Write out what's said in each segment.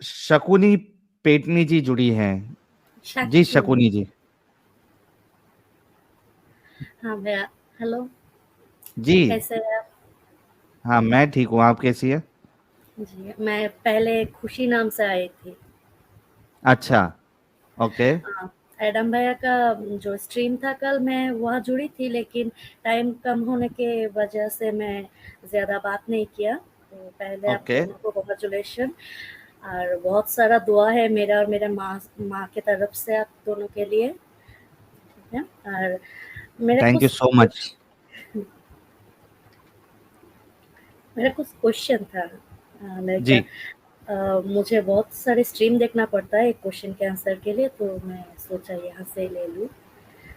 शकुनी पेटनी जी जुड़ी हैं। जी शकुनी। शकुनी जी। हाँ भैया। हेलो। जी। कैसे हैं आप? हाँ मैं ठीक हूँ, आप कैसी है? जी, मैं पहले खुशी नाम से आई थी। अच्छा। ओके। हाँ, एडम भैया का जो स्ट्रीम था कल, मैं वहाँ जुड़ी थी, लेकिन टाइम कम होने के वजह से मैं ज़्यादा बात नहीं किया। तो पहले आप ओके। दोनों को कांग्रेचुलेशन, और बहुत सारा दुआ है मेरा और मेरे माँ माँ की तरफ से आप दोनों के लिए। ठीक है। और मेरे थैंक यू कुछ सो मच। कुछ मेरा कुछ क्वेश्चन था। लाइक जी। मुझे बहुत सारे स्ट्रीम देखना पड़ता है एक क्वेश्चन के आंसर के लिए, तो मैं सोचा यहाँ से ले लूँ।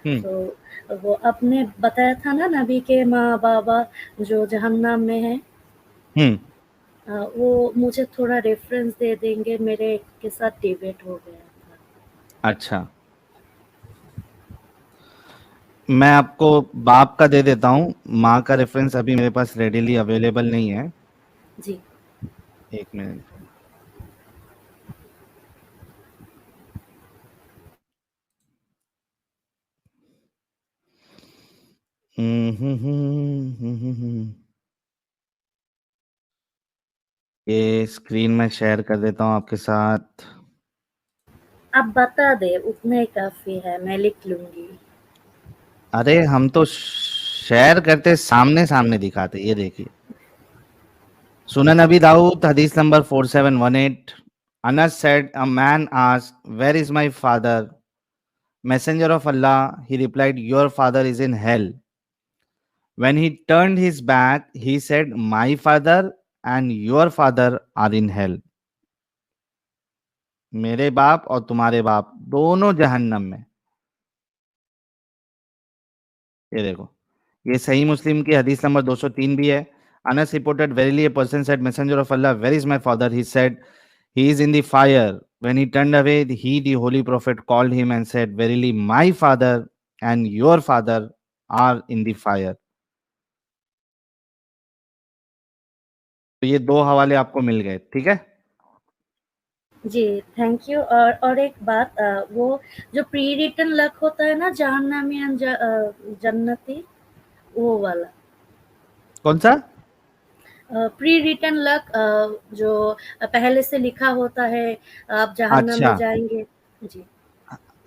हम्म। तो वो आपने बताया था ना, नबी के माँ बाबा जो जहन्नम में है, हम्म। वो मुझे थोड़ा रेफरेंस दे देंगे? मेरे के साथ डिबेट हो गया था। अच्छा, मैं आपको बाप का दे देता हूँ, माँ का रेफरेंस अभी मेरे पास रेडीली अवेलेबल नहीं है। जी। एक मिनट। ये स्क्रीन में शेयर कर देता हूँ आपके साथ। आप बता दे, उतना ही काफी है, मैं लिख लूंगी। अरे हम तो शेयर करते सामने सामने दिखाते, ये देखिए। सुनन अबी दाऊद हदीस number 4718। Anas said a man asked, where is my father? Messenger of Allah, he replied, your father is in hell. When he turned his back, he said, my father and your father are in hell. मेरे बाप और तुम्हारे बाप दोनों जहन्नम में। ये देखो, ये सही मुस्लिम की हदीस नंबर 203 भी है। Anas reported, verily a person said, messenger of Allah, where is my father? He said, he is in the fire. When he turned away, he, the holy prophet, called him and said, verily my father and your father are in the fire. तो ये दो हवाले आपको मिल गए, ठीक है। जी, thank you. और एक बात, वो जो प्री रिटन लक होता है ना, जहन्नमी एंड जन्नती, वो वाला। कौन सा? प्री रिटन लक, जो पहले से लिखा होता है, आप जहन्नम अच्छा। में जाएंगे। जी।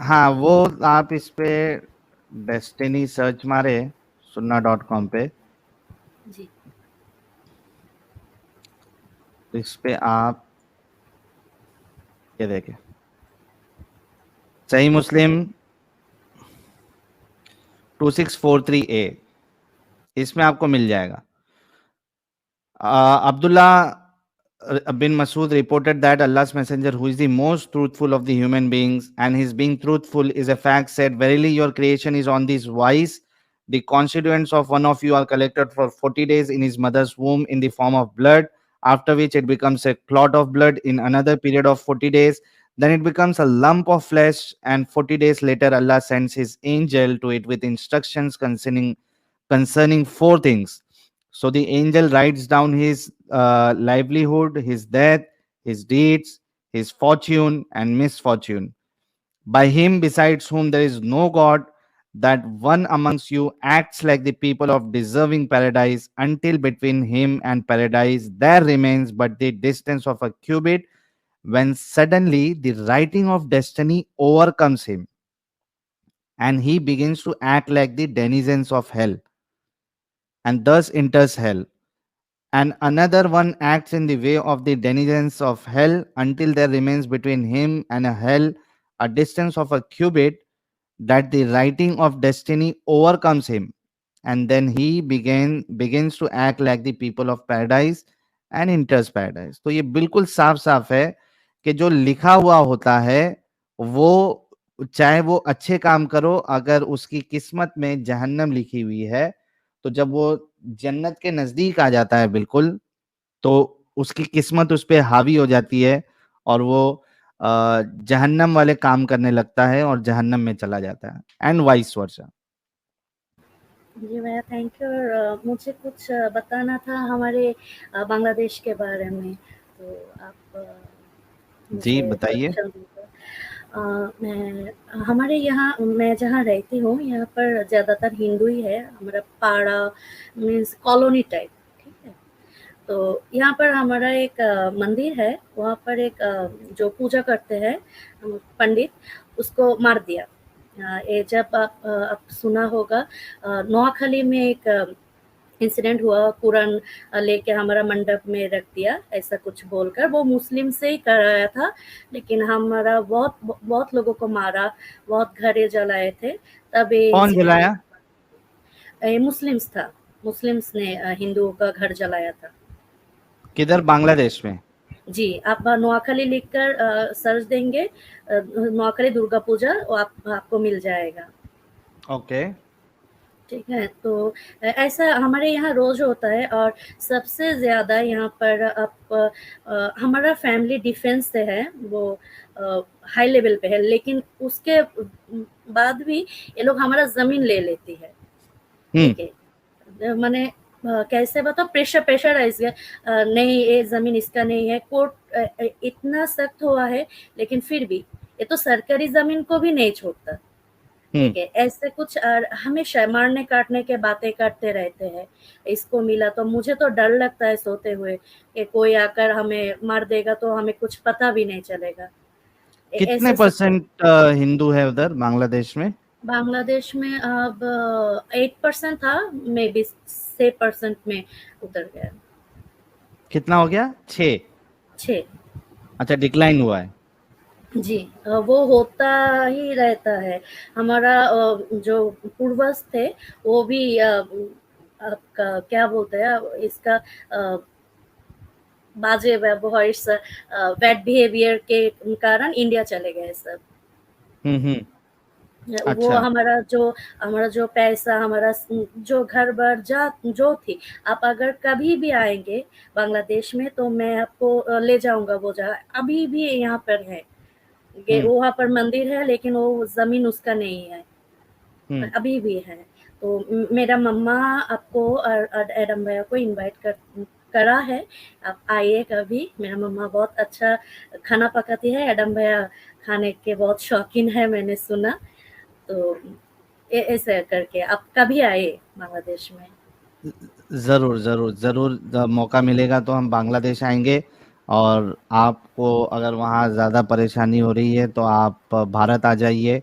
हाँ वो आप इस पे डेस्टिनी सर्च मारे sunna.com पे, जी। तो इस पे आप ये देखें, सही मुस्लिम 2643A, इसमें आपको मिल जाएगा। Abdullah bin Masud reported that Allah's messenger, who is the most truthful of the human beings, and his being truthful is a fact, said, verily your creation is on this wise. The constituents of one of you are collected for 40 days in his mother's womb in the form of blood, after which it becomes a clot of blood in another period of 40 days. Then it becomes a lump of flesh, and 40 days later, Allah sends his angel to it with instructions concerning four things. So the angel writes down his livelihood, his death, his deeds, his fortune, and misfortune. By him, besides whom there is no God, that one amongst you acts like the people of deserving paradise, until between him and paradise there remains but the distance of a cubit, when suddenly the writing of destiny overcomes him, and he begins to act like the denizens of hell, and thus enters hell. And another one acts in the way of the denizens of hell, until there remains between him and a hell a distance of a cubit, that the writing of destiny overcomes him, and then he begins to act like the people of paradise and enters paradise. तो ये बिल्कुल साफ साफ है कि जो लिखा हुआ होता है वो, चाहे वो अच्छे काम करो, अगर उसकी किस्मत में जहन्नम लिखी हुई है, तो जब वो जन्नत के नजदीक आ जाता है बिल्कुल, तो उसकी किस्मत उस पे हावी हो जाती है, और वो जहन्नम वाले काम करने लगता है और जहन्नम में चला जाता है, एंड वाइस वर्सा। जी भैया, थैंक यू। और मुझे कुछ बताना था हमारे बांग्लादेश के बारे में। तो आप जी, मुझे बताइए। परमिशन दीजिए। मैं हमारे यहाँ मैं जहाँ रहती हूँ यहाँ पर ज़्यादातर हिंदू ही है, हमारा पाड़ा मीन्स कॉलोनी टाइप, ठीक है? तो यहाँ पर हमारा एक मंदिर है, वहाँ पर एक जो पूजा करते हैं पंडित, उसको मार दिया। ये जब आप सुना होगा नोआखली में एक इंसिडेंट हुआ, कुरान लेके हमारा मंडप में रख दिया, ऐसा कुछ बोलकर। वो मुस्लिम से ही कराया था, लेकिन हमारा बहुत लोगों को मारा, बहुत घरें जलाए थे, तब ये कौन इंसिडेंट जलाया? हुआ। ये मुस्लिम्स था, मुस्लिम्स ने हिंदुओं का घर जलाया था। किधर, बांग्लादेश में? जी, आप नोआखली लिखकर सर्च देंगे नोआखली दुर्गा पूजा, वो आपको मिल जाएगा। ओके। ठीक है, तो ऐसा हमारे यहाँ रोज होता है। और सबसे ज्यादा यहाँ पर आप हमारा फैमिली डिफेंस से है, वो हाई लेवल पे है, लेकिन उसके बाद भी ये लोग हमारा जमीन ले लेती है। हम्म। ठीक है, मैंने कैसे बताओ, प्रेशराइज है, नहीं ये जमीन इसका नहीं है, कोर्ट इतना सख्त हुआ है, लेकिन फिर भी ये तो सरकारी जमीन को भी नहीं छोड़ता। हम्म। ठीक है, ऐसे कुछ हमेशा मारने काटने के बातें करते रहते हैं। इसको मिला तो मुझे तो डर लगता है सोते हुए कि कोई आकर हमें मार देगा तो हमें कुछ पता भी नहीं चलेगा। कितने ऐसे सब परसेंट हिंदू है उधर बांग्लादेश में? बांग्लादेश में अब 8% था, मे बी 6% में उतर गया। कितना हो गया? 6? 6। अच्छा, डिक्लाइन हुआ है। जी, वो होता ही रहता है। हमारा जो पूर्वज थे वो भी आपका क्या बोलते हैं इसका बाजे व्यवहार, बैड बिहेवियर के कारण इंडिया चले गए सब। हम्म। वो अच्छा। हमारा जो पैसा, हमारा जो घर बार जा जो थी, आप अगर कभी भी आएंगे बांग्लादेश में तो मैं आपको ले जाऊंगा वो जगह, अभी भी यहाँ पर है। हम्म। वहाँ पर मंदिर है, लेकिन वो जमीन उसका नहीं है, हम्म। अभी भी है। तो मेरा मम्मा आपको और एडम भैया को इनवाइट करा है, आप आइए कभी। मेरा मम्मा बहुत अच्छा खाना पकाती है, एडम भैया खाने के बहुत शौकीन है, मैंने सुना। तो ऐसे करके आप कभी आए बांग्लादेश में। जरूर जरूर जरूर, जब मौका मिलेगा तो हम बांग्लादेश आएंगे। और आपको अगर वहाँ ज़्यादा परेशानी हो रही है तो आप भारत आ जाइए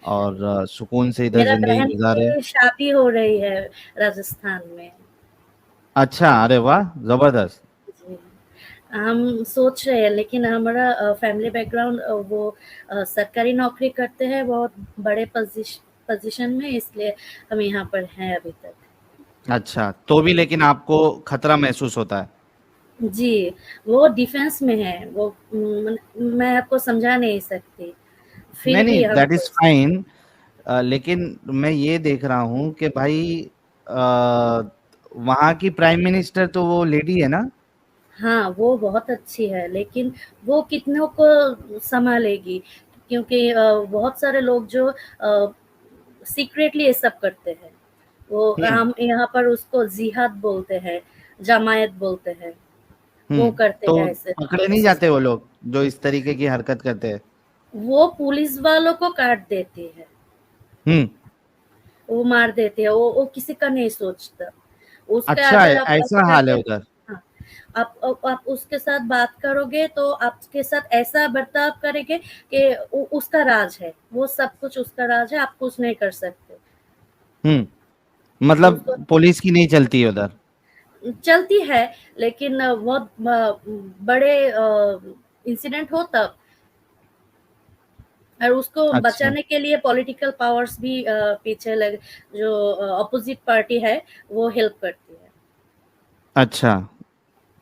और सुकून से इधर मेरा ज़िंदगी बहन गुजारे। की शादी हो रही है राजस्थान में। अच्छा, अरे वाह, ज़बरदस्त। जी, हम सोच रहे हैं, लेकिन हमारा फैमिली बैकग्राउंड वो सरकारी नौकरी करते हैं बहुत बड़े पोजीशन में, इसलिए हम यहाँ पर हैं अभी तक। अच्छा, तो भी लेकिन आपको खतरा महसूस होता है? जी, वो डिफेंस में है, वो मैं आपको समझा नहीं सकती, नहीं फिर भी नहीं, दैट हमको इज फाइन। लेकिन मैं ये देख रहा हूँ कि भाई वहाँ की प्राइम मिनिस्टर तो वो लेडी है ना? हाँ, वो बहुत अच्छी है, लेकिन वो कितनों को संभालेगी, क्योंकि बहुत सारे लोग जो सीक्रेटली ये सब करते हैं। वो हम्म। हम यहाँ पर उसको जिहाद बोलते हैं, जमायत बोलते हैं, वो करते तो हैं ऐसे पकड़े नहीं ऐसे जाते सब। वो लोग जो इस तरीके की हरकत करते हैं? वो पुलिस वालों को काट देती है, हम्म। वो मार देती है, वो किसी का नहीं सोचता। उसके अच्छा अगर है, आप बात ऐसा हाल है करके, उधर? हाँ, आप उसके साथ बात करोगे तो आपके साथ ऐसा बर्ताव करेंगे कि उसका राज है, वो सब कुछ उसका राज है, आप कुछ नहीं कर सकते। मतलब उसको पुलिस की नहीं चलती है उधर? चलती है, लेकिन बहुत बड़े इंसिडेंट हो तब, और उसको अच्छा। बचाने के लिए पॉलिटिकल पावर्स भी पीछे लग, जो अपोजिट पार्टी है वो हेल्प करती है। अच्छा।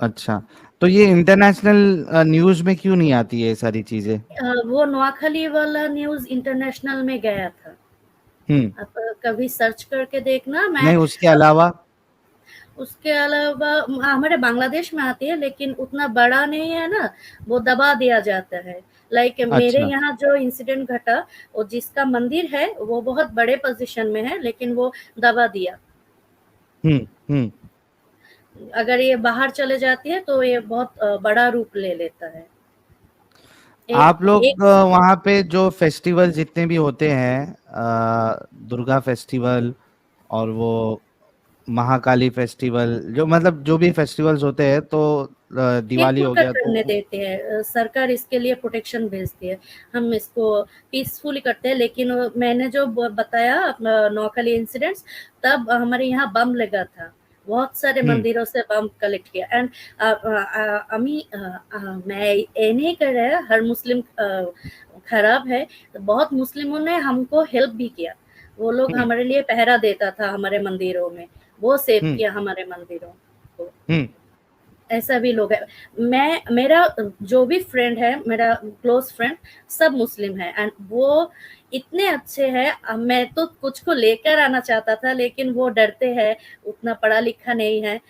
अच्छा, तो ये इंटरनेशनल न्यूज़ में क्यों नहीं आती है ये सारी चीजें? वो नोआखली वाला न्यूज इंटरनेशनल में गया था, हम्म। आप कभी सर्च करके देखना। मैं नहीं, उसके अलावा? उसके अलावा हमारे बांग्लादेश में आती है, लेकिन उतना बड़ा नहीं है ना, वो दबा दिया जाता है। लाइक मेरे अच्छा। यहाँ जो इंसिडेंट घटा, वो जिसका मंदिर है वो बहुत बड़े पोजीशन में है, लेकिन वो दबा दिया। हम्म। अगर ये बाहर चले जाती है तो ये बहुत बड़ा रूप ले लेता है। आप एक लोग वहाँ पे जो फेस्टिवल जितने भी होते हैं, दुर्गा फेस्टिवल और वो महाकाली फेस्टिवल, जो मतलब जो भी फेस्टिवल्स होते हैं, तो एक दिवाली हो होकर गया करने तो देते हैं, सरकार इसके लिए प्रोटेक्शन भेजती है। हम इसको पीसफुली करते हैं, लेकिन मैंने जो बताया नौखाली इंसिडेंट्स, तब हमारे यहाँ बम लगा था, बहुत सारे मंदिरों से बम कलेक्ट किया। एंड আমি मैं ये नहीं कर रहा, हर मुस्लिम खराब है, बहुत मुस्लिमों ने हमको हेल्प भी किया। वो लोग हम्म हमारे लिए पहरा देता था हमारे मंदिरों में, वो सेव हम्म किया हमारे मंदिरों को। हम्म ऐसा भी लोग है। मैं मेरा जो भी फ्रेंड है, मेरा क्लोज फ्रेंड सब मुस्लिम है, एंड वो इतने अच्छे हैं। मैं तो कुछ को लेकर आना चाहता था, लेकिन वो डरते हैं, उतना पढ़ा लिखा नहीं है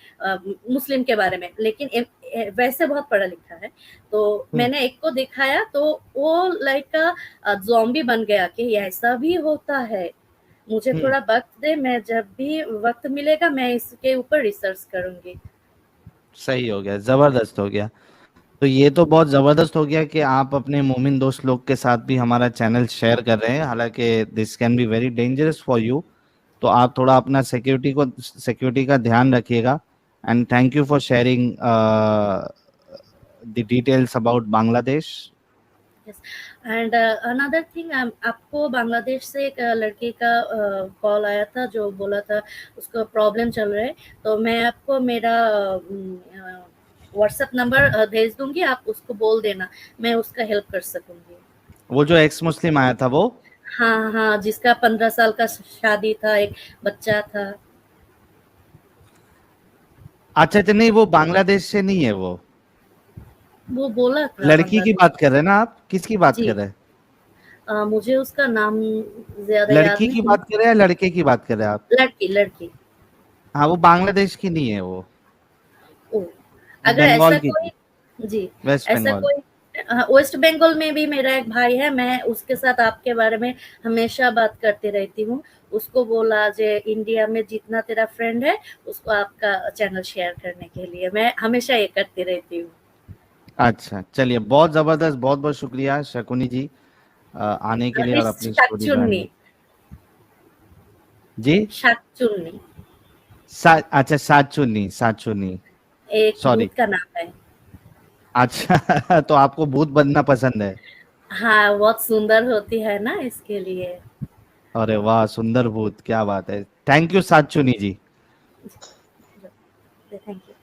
मुस्लिम के बारे में, लेकिन वैसे बहुत पढ़ा लिखा है। तो हम्म मैंने एक को दिखाया तो वो लाइक ज़ॉम्बी बन गया कि ऐसा भी होता है। मुझे हम्म थोड़ा वक्त दे, मैं जब भी वक्त मिलेगा मैं इसके ऊपर रिसर्च करूंगी। सही हो गया, जबरदस्त हो गया। तो ये तो बहुत जबरदस्त हो गया कि आप अपने मोमिन दोस्त लोग के साथ भी हमारा चैनल शेयर कर रहे हैं, हालांकि this can be very dangerous for you. तो आप थोड़ा अपना सिक्योरिटी का ध्यान रखिएगा। And thank you for sharing the details about Bangladesh. Yes. And another thing, आपको बांग्लादेश से एक लड़के का कॉल आया था जो बोला था उसको प्रॉब्लम चल रहा है। तो मैं आपको मेरा व्हाट्सएप नंबर भेज दूंगी, आप उसको बोल देना, मैं उसका हेल्प कर सकूंगी। वो जो एक्स मुस्लिम आया था वो? हाँ हाँ, जिसका 15 साल का शादी था, एक बच्चा था। अच्छा अच्छा, नहीं वो बांग्लादेश से नहीं है वो। वो बोला था लड़की की बांग्लादेश। बात कर रहे हैं ना आप, किसकी बात जी, कर रहे हैं? मुझे उसका नाम ज्यादा याद लड़की की नहीं। बात कर रहे हैं या लड़के की बात कर रहे हैं आप? लड़की लड़की। हाँ, वो बांग्लादेश की नहीं है वो ओ, वो अगर ऐसा बंगाल की कोई, थी। जी, वेस्ट ऐसा बंगाल। कोई वेस्ट बंगाल में भी मेरा एक भाई है, मैं उसके साथ आपके बारे में हमेशा बात करती रहती हूँ। उसको बोला जे इंडिया में जितना तेरा फ्रेंड है उसको आपका चैनल शेयर करने के लिए, मैं हमेशा ये करती रहती हूँ। अच्छा चलिए, बहुत जबरदस्त, बहुत बहुत शुक्रिया शकुनी जी आने के लिए और इट्स अपनी स्टोरी शाकचुन्नी। जानने। जी। शाकचुन्नी अच्छा, साचुनी साचुनी। एक सॉरी। भूत का नाम है। अच्छा तो आपको भूत बनना पसंद है? हाँ, बहुत सुंदर होती है ना, इसके लिए। अरे वाह, सुंदर भूत, क्या बात है। Thank you Sachuni ji. Thank you.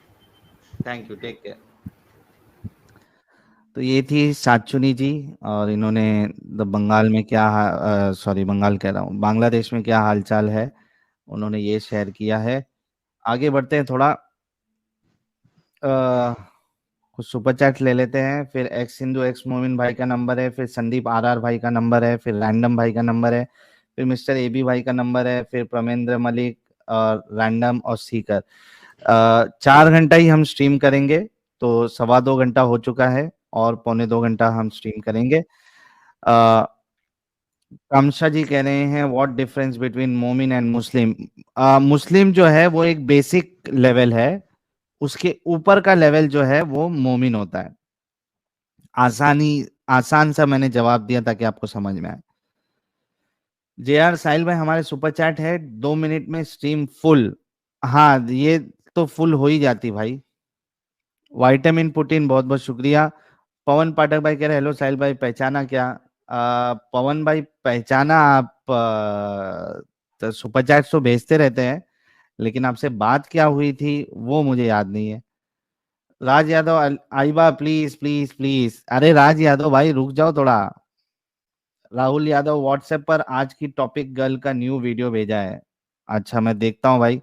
Thank you, take care. तो ये थी साचुनी जी, और इन्होंने बंगाल में क्या, सॉरी बंगाल कह रहा हूँ, बांग्लादेश में क्या हालचाल है, उन्होंने ये शेयर किया है। आगे बढ़ते हैं थोड़ा। कुछ सुपर चैट ले लेते हैं, फिर एक्स सिंधु एक्स मोमिन भाई का नंबर है, फिर संदीप आर भाई का नंबर है, फिर रैंडम भाई का नंबर है, फिर मिस्टर ए बी भाई का नंबर है, फिर प्रमेंद्र मलिक और रैंडम और सीकर। 4 घंटा ही हम स्ट्रीम करेंगे, तो 2.25 घंटा हो चुका है, और 2.25 घंटा हम स्ट्रीम करेंगे। कामशा जी कह रहे हैं व्हाट डिफरेंस बिटवीन मोमिन एंड मुस्लिम। मुस्लिम जो है वो एक बेसिक लेवल है, उसके ऊपर का लेवल जो है वो मोमिन होता है। आसानी आसान सा मैंने जवाब दिया ताकि आपको समझ में आए। जे आर साहिल भाई, हमारे सुपर चैट है 2 मिनट में स्ट्रीम फुल। हाँ, ये तो फुल हो ही जाती भाई। विटामिन पुटिन, बहुत बहुत शुक्रिया। पवन पाठक भाई कह रहे हेलो साहिल भाई, पहचाना क्या? पवन भाई पहचाना आप, तो सुपर चैट तो भेजते रहते हैं, लेकिन आपसे बात क्या हुई थी वो मुझे याद नहीं है। राज यादव, आइबा प्लीज प्लीज प्लीज, अरे राज यादव भाई रुक जाओ थोड़ा। राहुल यादव व्हाट्सएप पर आज की टॉपिक गर्ल का न्यू वीडियो भेजा है। अच्छा, मैं देखता हूँ भाई।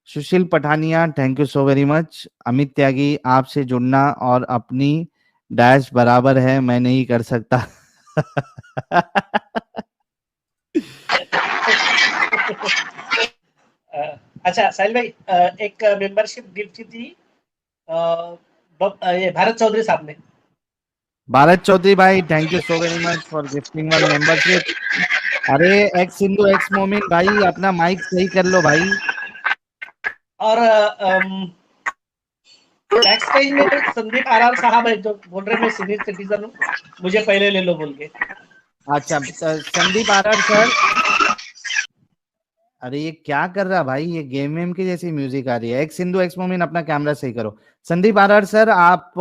Sushil Pathania, thank you so very much. Amit Tyagi, आपसे जुड़ना और अपनी डैश बराबर है, मैं नहीं कर सकता। अच्छा साहिल भाई, एक मेंबरशिप गिफ्ट की थी ये भारत चौधरी साहब ने। भारत चौधरी भाई, thank you so very much for gifting one membership. अरे एक्स सिंधु एक्स मोमिन भाई, अपना माइक सही कर लो भाई। और बैक स्टेज में संदीप आरआर साहब है जो बोल रहे मैं सीनियर सिटीजन हूँ, मुझे पहले ले लो बोल के। अच्छा संदीप आरआर सर, अरे ये क्या कर रहा भाई, ये गेम वेम की जैसी म्यूजिक आ रही है। एक्स सिंधु एक्स मोमिन अपना कैमरा सही करो। संदीप आरआर सर, आप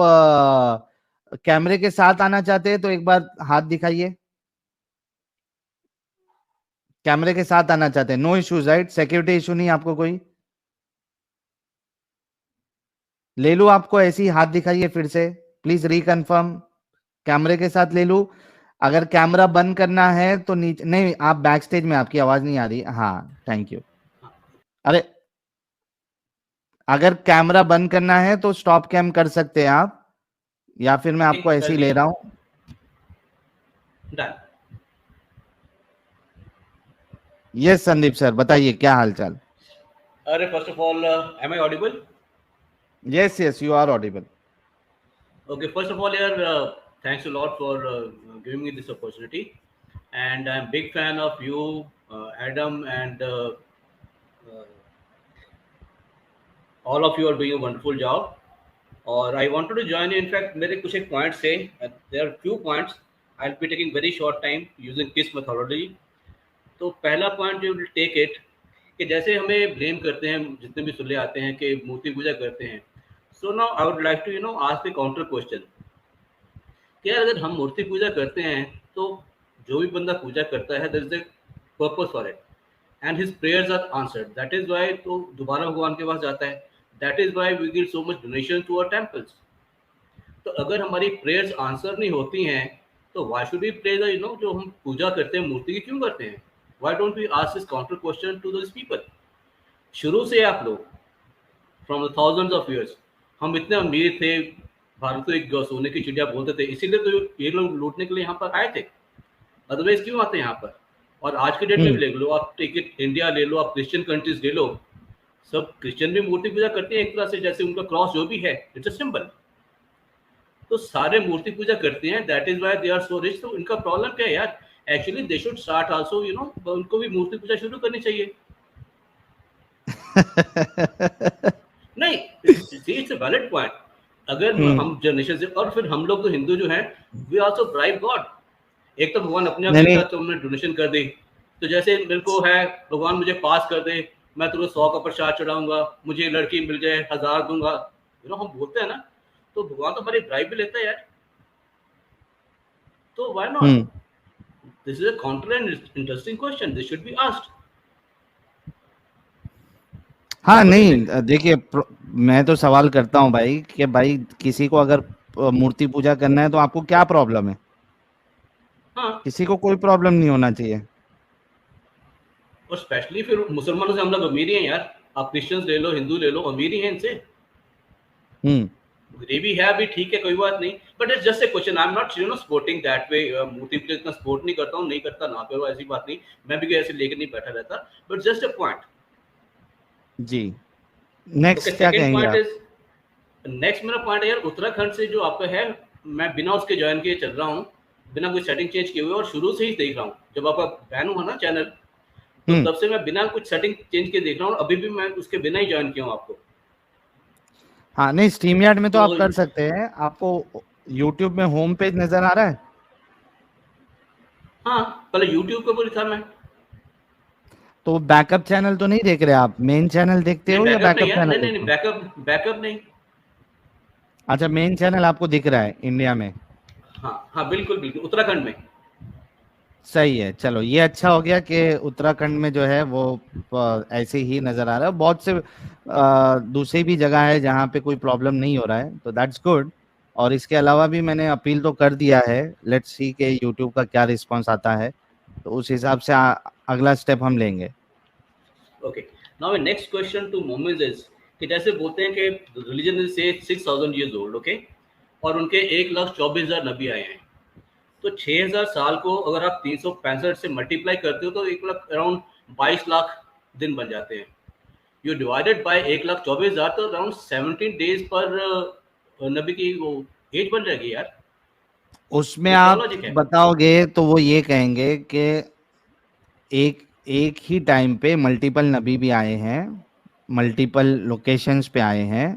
कैमरे के साथ आना चाहते हैं तो एक बार हाथ दिखाइए। कैमरे के साथ आना चाहते हैं, no issues right, security issue नहीं आपको कोई? ले लूं आपको ऐसे ही, हाथ दिखाइए फिर से प्लीज, रिकन्फर्म। कैमरे के साथ ले लूं? अगर कैमरा बंद करना है तो नीचे, नहीं आप बैक स्टेज में, आपकी आवाज नहीं आ रही। हाँ थैंक यू। अरे अगर कैमरा बंद करना है तो स्टॉप कैम कर सकते हैं आप, या फिर मैं आपको ऐसे ही ले रहा हूं। यस संदीप सर बताइए क्या हालचाल। अरे first of all, am I audible? Yes yes you are audible. Okay, first of all, yaar, thanks a lot for giving me this opportunity, and I'm big fan of you, Adam, and all of you are doing a wonderful job. और I wanted to join you. In fact, मेरे कुछ एक points थे. There are few points. I'll be taking very short time using KISS methodology. तो पहला point जो will take it कि जैसे हमें blame करते हैं जितने भी सुल्ले आते हैं कि मूर्ति पूजा करते हैं. So now I would like to ask a counter question. कि यार अगर हम मूर्ति पूजा करते हैं तो जो भी बंदा पूजा करता है, there is a purpose for it, and his prayers are answered. That is why तो दोबारा भगवान के पास जाता है. That is why we give so much donation to our temples. तो अगर हमारी प्रेयर्स आंसर नहीं होती हैं तो why should we pray the जो हम पूजा करते हैं मूर्ति की क्यों करते हैं? Why don't we ask this counter question to those people? शुरू से आप लोग from the thousands of years हम इतने अमीर थे, भारत को एक सोने की चिड़िया बोलते थे, इसीलिए तो ये लोग लूटने के लिए यहाँ पर आए थे, अदरवाइज क्यों आते हैं यहाँ पर? और आज के डेट में भी ले लो आप, टिकट इंडिया ले लो, आप क्रिश्चियन कंट्रीज ले लो, सब क्रिश्चियन भी मूर्ति पूजा करते हैं एक तरह से, जैसे उनका क्रॉस जो भी है इट्स अ सिंबल, तो सारे मूर्ति पूजा करते हैं। That is why they are so rich. तो इनका प्रॉब्लम क्या है यार? Actually they should start also, उनको भी मूर्ति पूजा शुरू करनी चाहिए। नहीं, इट्स अ वैलिड पॉइंट। अगर हम जनरेशन से, और फिर हम लोग तो हिंदू जो हैं, वी आल्सो ब्राइब गॉड। एक तो भगवान अपने आप देता तो हमने डोनेशन कर दी, तो जैसे मेरे को है भगवान मुझे पास कर दे, मैं तुझे 100 का प्रसाद चढ़ाऊंगा, मुझे लड़की मिल जाए 1000 दूंगा, हम बोलते हैं ना, तो भगवान तो हमारी ब्राइब भी लेता है यार। तो why not? This is a counter and interesting question, this should be asked. हाँ नहीं देखिए, मैं तो सवाल करता हूँ भाई कि भाई किसी को अगर मूर्ति पूजा करना है तो आपको क्या प्रॉब्लम है? हाँ, किसी को कोई प्रॉब्लम नहीं होना चाहिए। और स्पेशली फिर मुसलमानों से हम लोग अमीर हैं यार। आप क्रिश्चियंस ले लो, हिंदू ले लो, अमीर ही हैं इनसे। गरीबी है अभी, ठीक है, कोई बात नहीं, but it's just a question. I am not supporting that way. मूर्ति पूजा इतना सपोर्ट नहीं करता हूँ, नहीं करता, ना करो, ऐसी बात नहीं, मैं भी ऐसे लेकर नहीं बैठा रहता, बट जस्ट अ पॉइंट। जी नेक्स्ट क्या कहेंगे आप? नेक्स्ट मेरा पॉइंट है यार, उत्तराखंड से जो आपका है, मैं बिना उसके ज्वाइन किए चल रहा हूँ, बिना कोई सेटिंग चेंज किए हुए, और शुरू से ही देख रहा हूँ। जब आपका बैन हुआ ना चैनल, तो तब से मैं बिना कुछ सेटिंग चेंज किए देख रहा हूँ, अभी भी मैं उसके बिना ही ज्वाइन किया हूँ आपको। हाँ नहीं, स्ट्रीम यार्ड में तो आप कर सकते हैं। आपको यूट्यूब में होम पेज नजर आ रहा है? हाँ, पहले यूट्यूब पे बोली था मैं। तो बैकअप चैनल तो नहीं देख रहे आप? मेन चैनल देखते हो या बैकअप चैनल? नहीं, बैकअप नहीं। अच्छा, मेन चैनल आपको दिख रहा है इंडिया में? हाँ बिल्कुल बिल्कुल, उत्तराखंड में। सही है, चलो ये अच्छा हो गया कि उत्तराखंड में जो है वो ऐसे ही नजर आ रहा है। बहुत से दूसरी भी जगह है जहाँ पे कोई प्रॉब्लम नहीं हो रहा है, तो दैट्स गुड। और इसके अलावा भी मैंने अपील तो कर दिया है, लेट्स सी के यूट्यूब का क्या रिस्पांस आता है, तो उस हिसाब से अगला स्टेप हम लेंगे। Okay, now next question to मोमिन्स इज कि जैसे बोलते हैं कि रिलीजन इज से 6000 इयर्स ओल्ड, ओके, और उनके 1,24,000 नबी आए हैं, तो 6000 साल को अगर आप 365 से मल्टीप्लाई करते हो तो 1 लाख अराउंड 22 लाख दिन बन जाते हैं। यू डिवाइडेड बाय 1,24,000, तो अराउंड 17 डेज पर नबी की वो एज बन जाएगी यार। उसमें आप बताओगे तो वो ये कहेंगे कि एक ही टाइम पे मल्टीपल नबी भी आए हैं, मल्टीपल लोकेशंस पे आए हैं,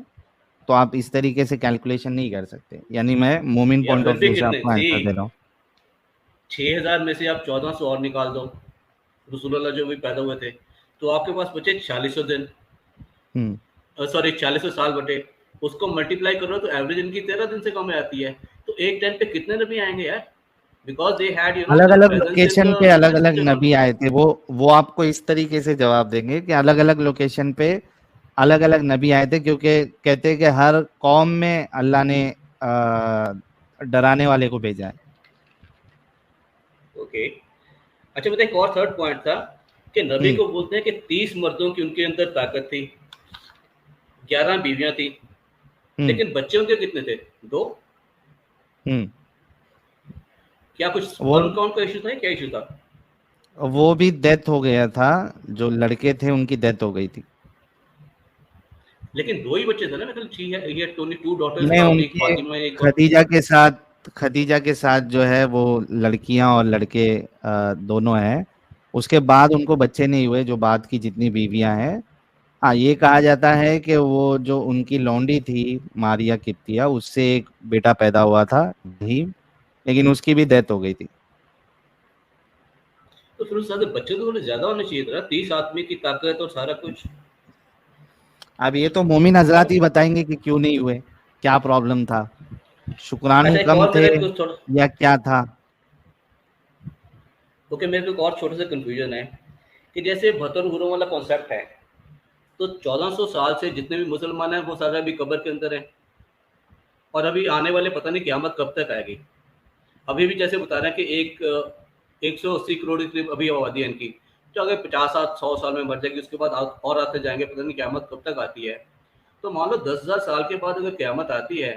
तो आप इस तरीके से कैलकुलेशन नहीं कर सकते। यानी मैं मोमिन या पॉइंट फिर ऑफ भी व्यू से कितने आपको आंसर दे रहा हूँ। 6,000 में से आप 1400 और निकाल दो, रसूलुल्लाह जो भी पैदा हुए थे, तो आपके पास बचे 4600 दिन, सॉरी 4600 साल बटे, उसको मल्टीप्लाई करो तो एवरेज इनकी 13 दिन से कम में आती है। तो एक टाइम पे कितने नबी आएंगे यार? बिकॉज दे हैड अलग द अलग presence in location the pay अलग अलग मैसेज एंड ऑल। नबी आए थे। वो आपको इस तरीके से जवाब देंगे कि अलग अलग लोकेशन पे अलग अलग नबी आए थे, क्योंकि कहते हैं कि हर कौम में अल्लाह ने डराने वाले को भेजा है। ओके, अच्छा बताइए, एक और थर्ड पॉइंट था कि नबी हम्म को बोलते हैं कि 30 मर्दों की उनके अंदर ताकत थी, 11 बीवियां थी, हम्म लेकिन बच्चे उनके कितने थे? 2। हम्म क्या कुछ वो स्पर्म काउंट का इशू था, क्या इशू था? वो भी डेथ हो गया था, जो लड़के थे उनकी डेथ हो गई थी। लेकिन 2 ही बच्चे थे ना, मतलब ये टोनी 2 डॉटर्स नहीं, था, एक उनके फातिमा एक और। खदीजा के साथ जो है वो लड़कियां और लड़के दोनों हैं। उसके बाद उनको बच्चे नहीं हुए, जो बाद की जितनी बीवियां हैं। हाँ, ये कहा जाता है कि वो जो उनकी लौंडी थी मारिया किप्तिया, उससे एक बेटा पैदा हुआ था इब्राहीम, लेकिन उसकी भी डेथ हो गई थी। तो फिर उस साथ बच्चे तो थोड़े ज्यादा होने चाहिए था, 30 आदमी की ताकत और सारा कुछ। अब ये तो मोमिन हजरात ही बताएंगे कि क्यों नहीं हुए, क्या प्रॉब्लम था, शुक्राणु अच्छा, एक कम और थे मेरा कुछ थोड़ा, या क्या था। ओके, मेरे को एक और छोटा सा कंफ्यूजन है कि जैसे भतर हुरों वाला कॉन्सेप्ट है, तो 1400 साल से जितने भी मुसलमान हैं वो सारे अभी कब्र के अंदर हैं, और अभी आने वाले पता नहीं क़यामत कब तक आएगी। अभी भी जैसे बता रहे हैं कि 180 करोड़ की करीब अभी आबादी है इनकी, जो अगर 50-100 साल में मर जाएगी, उसके बाद और आते जाएंगे, पता नहीं क़यामत कब तक आती है। तो मान लो 10,000 साल के बाद अगर क़यामत आती है,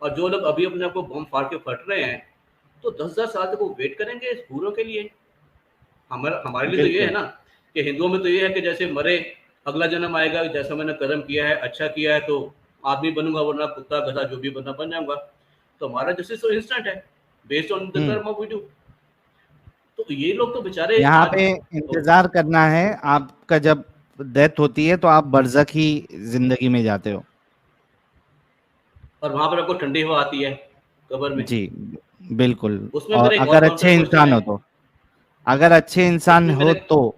और जो लोग अभी अपने आप को बम फाड़ के फट रहे हैं, तो 10,000 साल तक वो वेट करेंगे इस पूरों के लिए। हमारे लिए तो ये है बिल्कुल। ना कि हिंदुओं में तो ये है कि जैसे मरे अगला जन्म आएगा, जैसा मैंने कर्म किया है, अच्छा किया है तो आदमी बनूंगा, वरना कुत्ता गधा जो भी बनना बन जाऊंगा। तो हमारा जस्टिस तो इंस्टेंट है, बेस्ड ऑन द कर्म वी डू। तो ये लोग तो बेचारे यहाँ आज, पे इंतजार करना है आपका, जब डेथ होती है तो आप बरज़खी जिंदगी में जाते हो। और वहां पर आपको ठंडी हवा आती है कब्र में। जी, बिल्कुल। उसमें और मेरा एक और अगर काउंटर अच्छे क्वेश्चन इंसान है, हो तो, अगर अच्छे इंसान उसमें हो मेरे तो।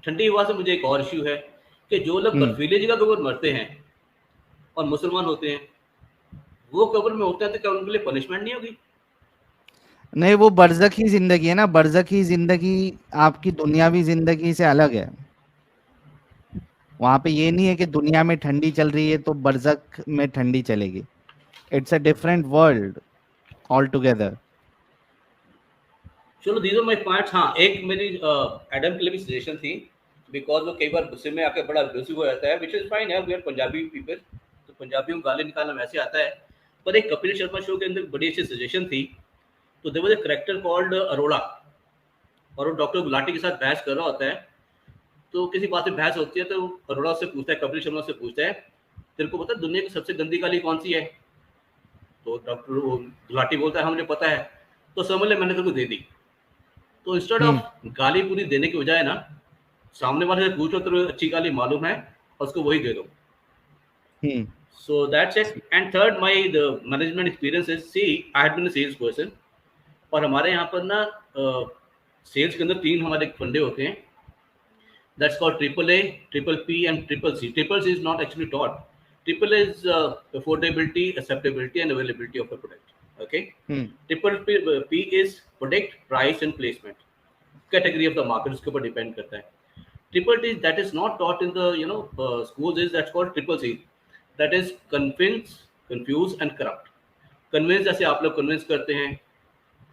ठंडी हवा से मुझे एक और इश्यू है कि जो लोग हम्म बर्फीली जगह के ऊपर मरते हैं और मुसलमान होते हैं, वो कब्र में होते हैं, तो क्या उनके लिए पनिशमेंट नहीं होगी? नहीं, वो बरज़खी जिंदगी है ना। बरज़खी जिंदगी आपकी दुनियावी जिंदगी से अलग है। वहां पे ये नहीं है कि दुनिया में ठंडी चल रही है तो बरज़ख में ठंडी चलेगी। It's a different world all together. चलो, दीज आर माय पॉइंट्स। हाँ, एक मेरी एडम के लिए भी सजेशन थी, बिकॉज वो कई बार गुस्से में आके बड़ा अब्यूसिव हो जाता है, विच इज फाइन यार, वी आर पंजाबी पीपल, तो पंजाबियों को गाली निकालना वैसे आता है। पर एक कपिल शर्मा शो के अंदर बड़ी अच्छी सजेशन थी। तो there was a character called Arora, और वो डॉक्टर गुलाटी के साथ बहस कर रहा होता है। तो किसी बात पे बहस होती है, तो अरोड़ा से पूछता है, कपिल शर्मा से पूछता है, तेरे को पता है दुनिया की सबसे गंदी गाली कौन सी है? तो डॉक्टर गुलाटी बोलता है, हाँ मुझे पता है। तो समझ ले, मैंने तेरे को दे दी। तो इंस्टेड हम्म ऑफ गाली पूरी देने के बजाय ना, सामने वाले से पूछो तेरे को अच्छी गाली मालूम है, और उसको वही दे दो। Hmm so that's it. And third, my the management experience is, see I had been a sales person, और हमारे यहाँ पर ना सेल्स के अंदर 3 हमारे फंडे होते हैं, that's called triple A, triple P and triple C. Triple C is not actually taught. Triple is affordability, acceptability and availability of the product. Okay, hmm triple P is product, price and placement, category of the market, उसके ऊपर depend करता है। Triple T that is not taught in the schools is that's called triple C. That is convince, confuse and corrupt. Convince जैसे आप लोग convince करते हैं,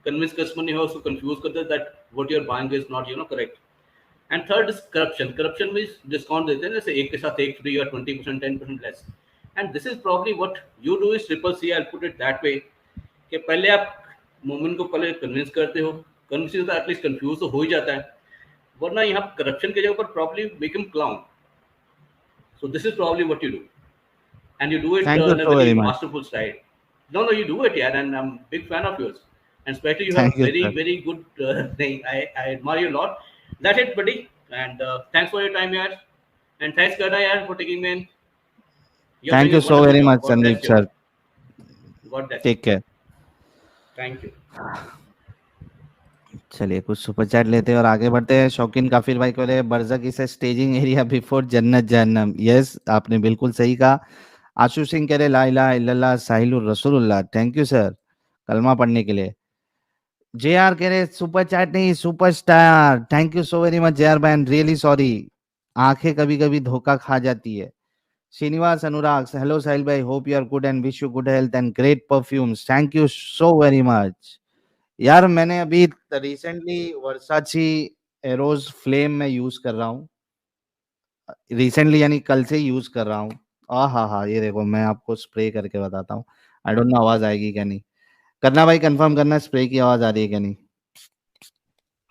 convince customer नहीं हो उसको confuse करते हैं that what you're buying is not correct. And third is corruption. Corruption means discount देते हैं, जैसे एक के साथ एक free or 20%, 10% less. And this is probably what you do is triple C. I'll put it that way. कि पहले आप मोमिन को पहले convince करते हो, convince होता है, at least confuse तो हो ही जाता है, वरना यहाँ करप्शन के जगह पर probably make him clown. So this is probably what you do, and you do it thank you in a so very very much. Masterful style. No, you do it, yeah, and I'm a big fan of yours, and especially you have thank you very sir. very good thing. I admire you a lot. That's it, buddy, and thanks for your time, yaar, and thanks Karna yaar for taking me in. You're thank doing you a so wonderful very job. Much God Sandeep bless you. Sir, God bless you. Take care. Thank you. चलिए कुछ super chat लेते हैं और आगे बढ़ते हैं। शौकीन काफिर भाई को रहे बरजक इस स्टेजिंग एरिया बिफोर जन्नत जहन्नम। यस, आपने बिल्कुल सही कहा। आशु सिंह कह रहे ला इलाहा इल्लल्लाह साहिलुर रसूलुल्लाह। थैंक यू सर कलमा पढ़ने के लिए। जे आर कह रहे सुपर चैट नहीं super star. Thank you so very much J are ban, really sorry, आंखें कभी कभी धोखा खा जाती है। श्रीनिवास अनुराग, हेलो साहिल भाई, hope you are good and wish you good health and great perfumes. Thank you so very much. यार मैंने अभी रिसेंटली वर्साची एरोज फ्लेम में यूज कर रहा हूँ, रिसेंटली यानी कल से यूज कर रहा हूँ। हाँ, ये देखो मैं आपको स्प्रे करके बताता हूँ। आई डोंट नो आवाज आएगी क्या नहीं। करना भाई कंफर्म करना स्प्रे की आवाज आ रही है क्या नहीं।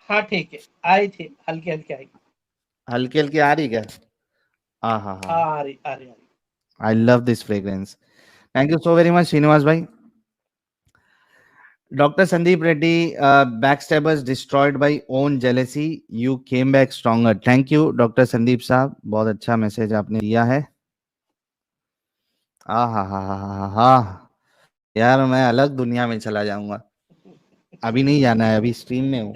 हाँ ठीक है, आई थी हल्की हल्की आई। हल्की हल्की आ रही क्या? हाँ, हाँ आ रही आ रही आ रही। I love this fragrance. Thank you so very much Srinivas भाई। Dr. Sandeep Reddy, backstabbers destroyed by own jealousy. You came back stronger. Thank you, Dr. Sandeep साहब, बहुत अच्छा मैसेज आपने दिया है। हा यार मैं अलग दुनिया में चला जाऊंगा। अभी नहीं जाना है, अभी स्ट्रीम में हूँ।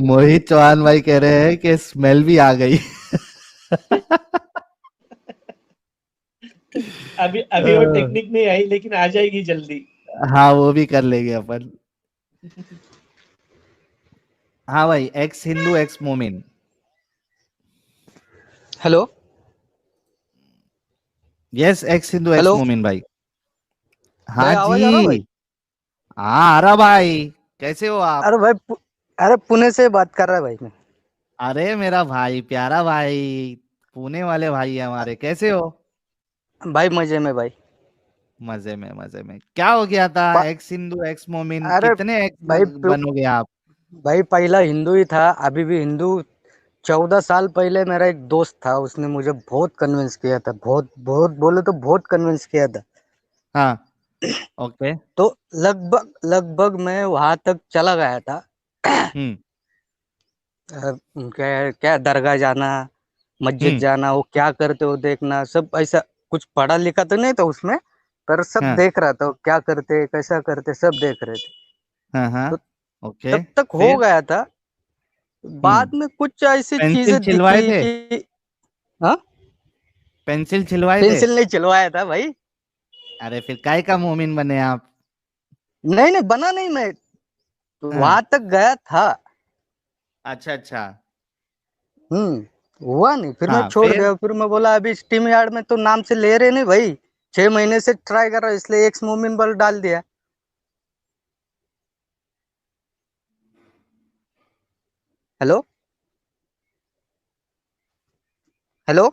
मोहित चौहान भाई कह रहे हैं कि स्मेल भी आ गई। अभी वो टेक्निक नहीं आई, लेकिन आ जाएगी जल्दी। हाँ वो भी कर लेंगे अपन। हाँ भाई, एक्स हिंदू एक्स मोमिन। Hello yes, x Hindu x hello मोमिन भाई। भाई, हाँ आवाज आ रहा भाई? जी, हाँ आ रहा भाई। कैसे हो आप? अरे भाई अरे पुणे से बात कर रहा है भाई मैं। अरे मेरा भाई, प्यारा भाई, पुणे वाले भाई है हमारे। कैसे हो? भाई मजे में भाई। मजे में मजे में। क्या हो गया था? प, एक्स हिंदू एक्स मोमिन, अरे कितने एक्स भाई बनोगे आप? भाई पहला हिंदू ही था, अभी भी हिंदू। 14 साल पहले मेरा एक दोस्त था, उसने मुझे बहुत कन्विंस किया था, बहुत बहुत बोले तो बहुत कन्विंस किया था। हाँ, ओके। तो लगभग लगभग मैं वहां तक चला गया था। हम्म क्या क्या दरगाह जाना, मस्जिद हम्म जाना, वो क्या करते हो देखना, सब ऐसा। कुछ पढ़ा लिखा तो नहीं था उसमें, पर सब हाँ देख रहा था, वो क्या करते कैसा करते सब देख रहे थे। हाँ, तो ओके। तब तक हो फिर? गया था। बाद में कुछ ऐसी पेंसिल चीजें छिलवाए दिखी थे? कि हाँ। पेंसिल छिलवाए थे? पेंसिल नहीं चलवाया था भाई। अरे फिर काय का मोमिन बने आप? नहीं नहीं बना नहीं मैं, हाँ, वहां तक गया था। अच्छा अच्छा। हुआ नहीं, फिर मैं हाँ छोड़ फिर? दिया। फिर मैं बोला अभी स्टीम यार्ड में तो नाम से ले रहे नहीं भाई, 6 महीने से ट्राई कर रहा हूं, इसलिए एक्स मोमिन बल डाल दिया। Hello hello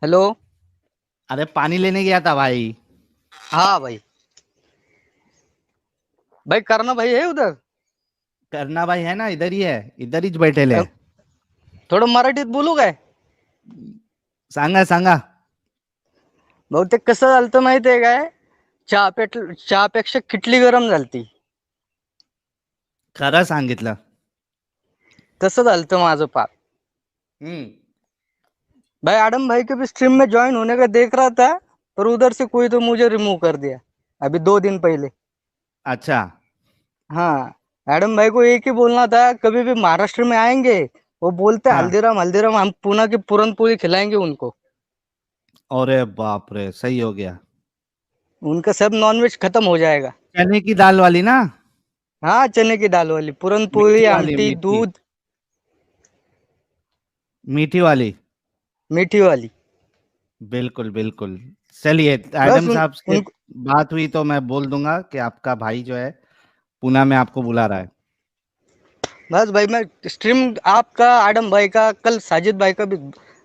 hello. अरे पानी लेने गया था भाई। हाँ भाई। भाई करना भाई है उधर? करना भाई है ना, इधर ही है, इधर ही बैठे ले। थोडं मराठीत बोलू काय? सांगा सांगा. बहुतेक कसं झालतं माहितीये काय, चहापेक्षा किटली गरम झालती. खरं सांगितलं. तसं झालतं माझं पाप. हम्म भाई आडम भाई के भी स्ट्रीम में ज्वाइन होने का देख रहा था, पर उधर से कोई तो मुझे रिमूव कर दिया अभी 2 दिन पहले। अच्छा। हाँ, एडम भाई को एक ही बोलना था, कभी भी महाराष्ट्र में आएंगे वो बोलते हाँ, हल्दीराम हल्दीराम, हम पुणे की पूरन पूरी खिलाएंगे उनको। अरे बाप रे, सही हो गया। उनका सब नॉनवेज खत्म हो जाएगा। चने की दाल वाली ना? हाँ, चने की दाल वाली पूरन पूरी, मीठी वाली, आमटी, मीठी, दूध, मीठी वाली। मीठी वाली। बिल्कुल बिल्कुल। चलिए, बस आदम साहब से उन बात हुई तो मैं बोल दूंगा कि आपका भाई जो है पूना में आपको बुला रहा है। बस भाई मैं स्ट्रीम आपका, आडम भाई का, कल साजिद भाई का भी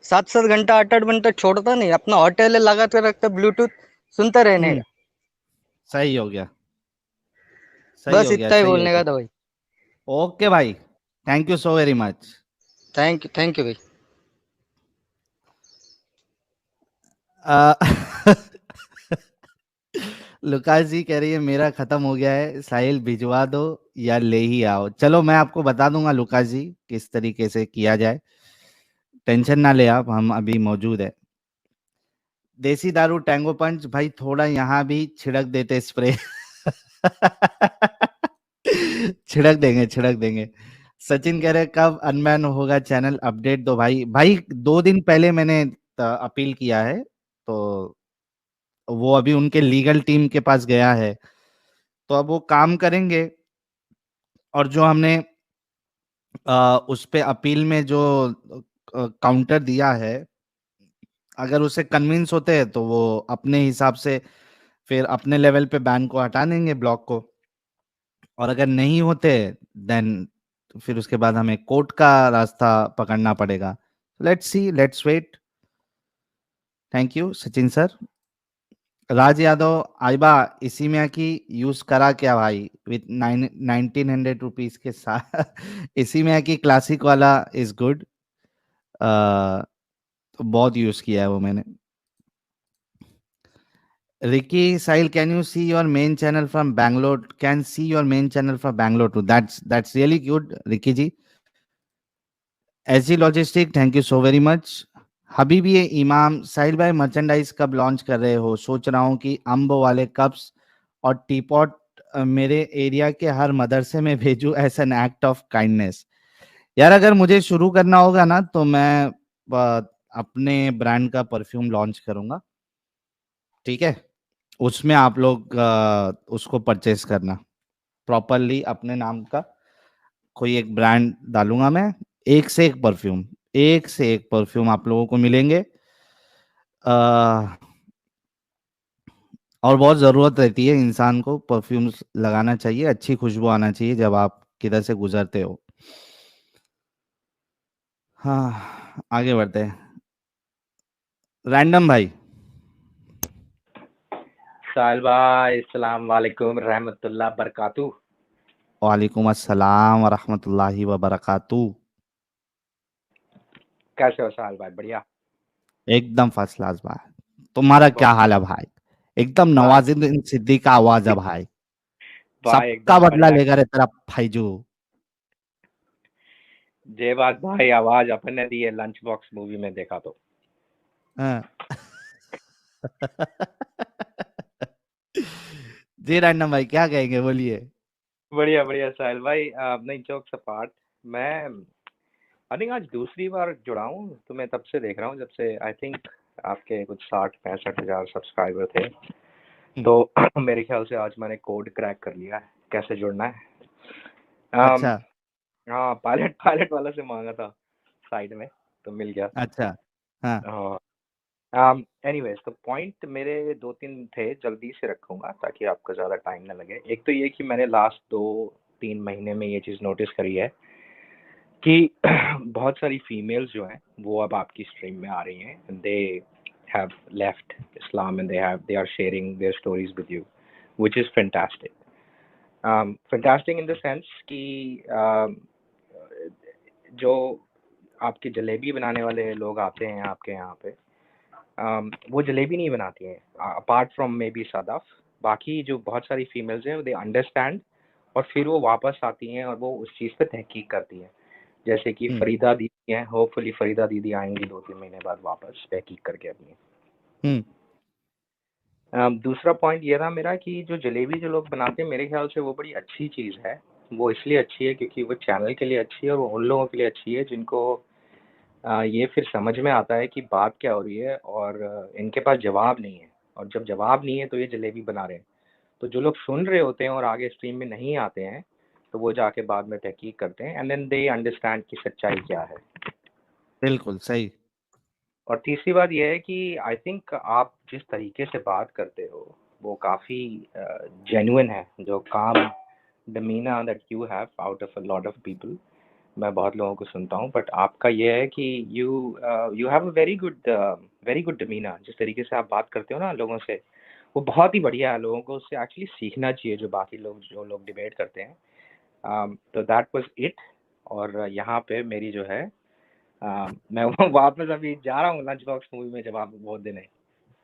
7-7 घंटा 8-8 घंटा छोड़ता नहीं, अपना होटल लगा के रखता, ब्लूटूथ सुनता रहने हम्म का। सही हो गया, सही बस हो गया, इतना ही सही हो बोलने गया। का था भाई। ओके भाई, thank you so very much. Thank you भाई। लुकास जी कह रही है मेरा खत्म हो गया है, साहिल भिजवा दो या ले ही आओ। चलो मैं आपको बता दूंगा लुकास जी किस तरीके से किया जाए, टेंशन ना ले आप, हम अभी मौजूद है। देसी दारू टैंगो पंच भाई थोड़ा यहाँ भी छिड़क देते स्प्रे। छिड़क देंगे। सचिन कह रहे कब अनबैन होगा चैनल, अपडेट दो भाई। भाई 2 दिन पहले मैंने अपील किया है, तो वो अभी उनके लीगल टीम के पास गया है, तो अब वो काम करेंगे। और जो हमने उस पे अपील में जो काउंटर दिया है, अगर उसे कन्विंस होते हैं तो वो अपने हिसाब से फिर अपने लेवल पे बैन को हटा देंगे, ब्लॉक को। और अगर नहीं होते देन फिर उसके बाद हमें कोर्ट का रास्ता पकड़ना पड़ेगा। Let's see, let's wait. Thank you Sachin sir. Raj Yadav आइबा इसी में की यूज करा क्या भाई, विथ 1900 रुपीज के साथ। इसी में की क्लासिक वाला इज गुड, तो बहुत यूज किया है वो मैंने। Ricky Sahil, can you see your main channel from Bangalore? Can see your main channel from Bangalore too. That's really good, Ricky ji. SG Logistic, thank you so very much. Habibi इमाम, साहिल भाई merchandise कब launch कर रहे हो? सोच रहा हूँ कि अम्ब वाले कप्स और टीपॉट मेरे एरिया के हर मदरसे में भेजूं as an act of kindness. यार अगर मुझे शुरू करना होगा ना तो मैं अपने ब्रांड का परफ्यूम लॉन्च करूंगा, ठीक है? उसमें आप लोग उसको परचेस करना, प्रॉपरली अपने नाम का कोई एक ब्रांड डालूंगा मैं। एक से एक परफ्यूम, एक से एक परफ्यूम आप लोगों को मिलेंगे। और बहुत ज़रूरत रहती है, इंसान को परफ्यूम्स लगाना चाहिए, अच्छी खुशबू आना चाहिए जब आप किधर से गुजरते हो। हाँ आगे बढ़ते हैं। रैंडम भाई, साहिल भाई अस्सलाम वालेकुम रहमतुल्लाह बरकातू। वालेकुम अस्सलाम व रहमतुल्लाहि व बरकातू। कैसे हो साहिल भाई? बढ़िया एकदम फर्स्ट क्लास भाई, तुम्हारा क्या बहुत हाल है भाई? एकदम भाई नवाजुद्दीन सिद्दीकी का आवाज है भाई, भाई सबका एकदम बदला बढ़िया। लेकर है तेरा फाइजू। जे बात भाई आवाज अपन ने दी है लंच बॉक्स मूवी में देखा तो। हाँ। जी रैंडम भाई क्या कहेंगे, बोलिए। बढ़िया बढ़िया साहिल भाई। नहीं जोक्स अपार्ट, मैं आई थिंक आज दूसरी बार जुड़ा हूँ तो मैं तब से देख रहा हूँ जब से आई थिंक आपके कुछ 60-65 हज़ार सब्सक्राइबर थे। तो मेरे ख्याल से आज मैंने कोड क्रैक कर लिया है कैसे जुड़ना है। अम, अच्छा हाँ पायलट पायलट वाला से मांगा था साइड में तो मिल गया। अच्छा। हाँ एनीवेज तो पॉइंट मेरे 2-3 थे, जल्दी से रखूंगा ताकि आपको ज़्यादा टाइम ना लगे। एक तो ये कि मैंने लास्ट 2-3 महीने में ये चीज़ नोटिस करी है कि बहुत सारी फीमेल्स जो हैं वो अब आपकी स्ट्रीम में आ रही हैं and they have left Islam and they are sharing their stories with you which is fantastic. Fantastic in the sense कि जो आपके जलेबी बनाने वाले लोग आते हैं आपके यहाँ पे, वो जलेबी नहीं बनाती हैं apart from may be Sadaf. बाकी जो बहुत सारी फीमेल्स हैं दे अंडरस्टैंड और फिर वो वापस आती हैं और वो उस चीज़ पे तहकीक करती हैं। जैसे कि फरीदा दीदी हैं, होपफुली फरीदा दीदी आएंगी 2-3 महीने बाद वापस तहकीक करके अपनी। दूसरा पॉइंट ये था मेरा कि जो जलेबी जो लोग बनाते हैं मेरे ख्याल से वो बड़ी अच्छी चीज़ है। वो इसलिए अच्छी है क्योंकि वो चैनल के लिए अच्छी है और वो उन लोगों के लिए अच्छी है जिनको ये फिर समझ में आता है कि बात क्या हो रही है और इनके पास जवाब नहीं है। और जब जवाब नहीं है तो ये जलेबी बना रहे हैं। तो जो लोग सुन रहे होते हैं और आगे स्ट्रीम में नहीं आते हैं तो वो जाके बाद में तहकीक करते हैं एंड देन दे अंडरस्टैंड कि सच्चाई क्या है। बिल्कुल सही। और तीसरी बात यह है कि आई थिंक आप जिस तरीके से बात करते हो वो काफ़ी जेन्युइन है। जो काम demeanour that you have out of a lot of people, मैं बहुत लोगों को सुनता हूँ बट आपका ये है कि you have a very good demeanour. जिस तरीके से आप बात करते हो ना लोगों से वो बहुत ही बढ़िया है। लोगों को उससे एक्चुअली सीखना चाहिए जो बाकी लोग जो लोग डिबेट करते हैं। तो दैट वाज इट। और यहाँ पे मेरी जो है मैं वापस अभी जा रहा हूँ लंच बॉक्स मूवी में जब आप बहुत दिन है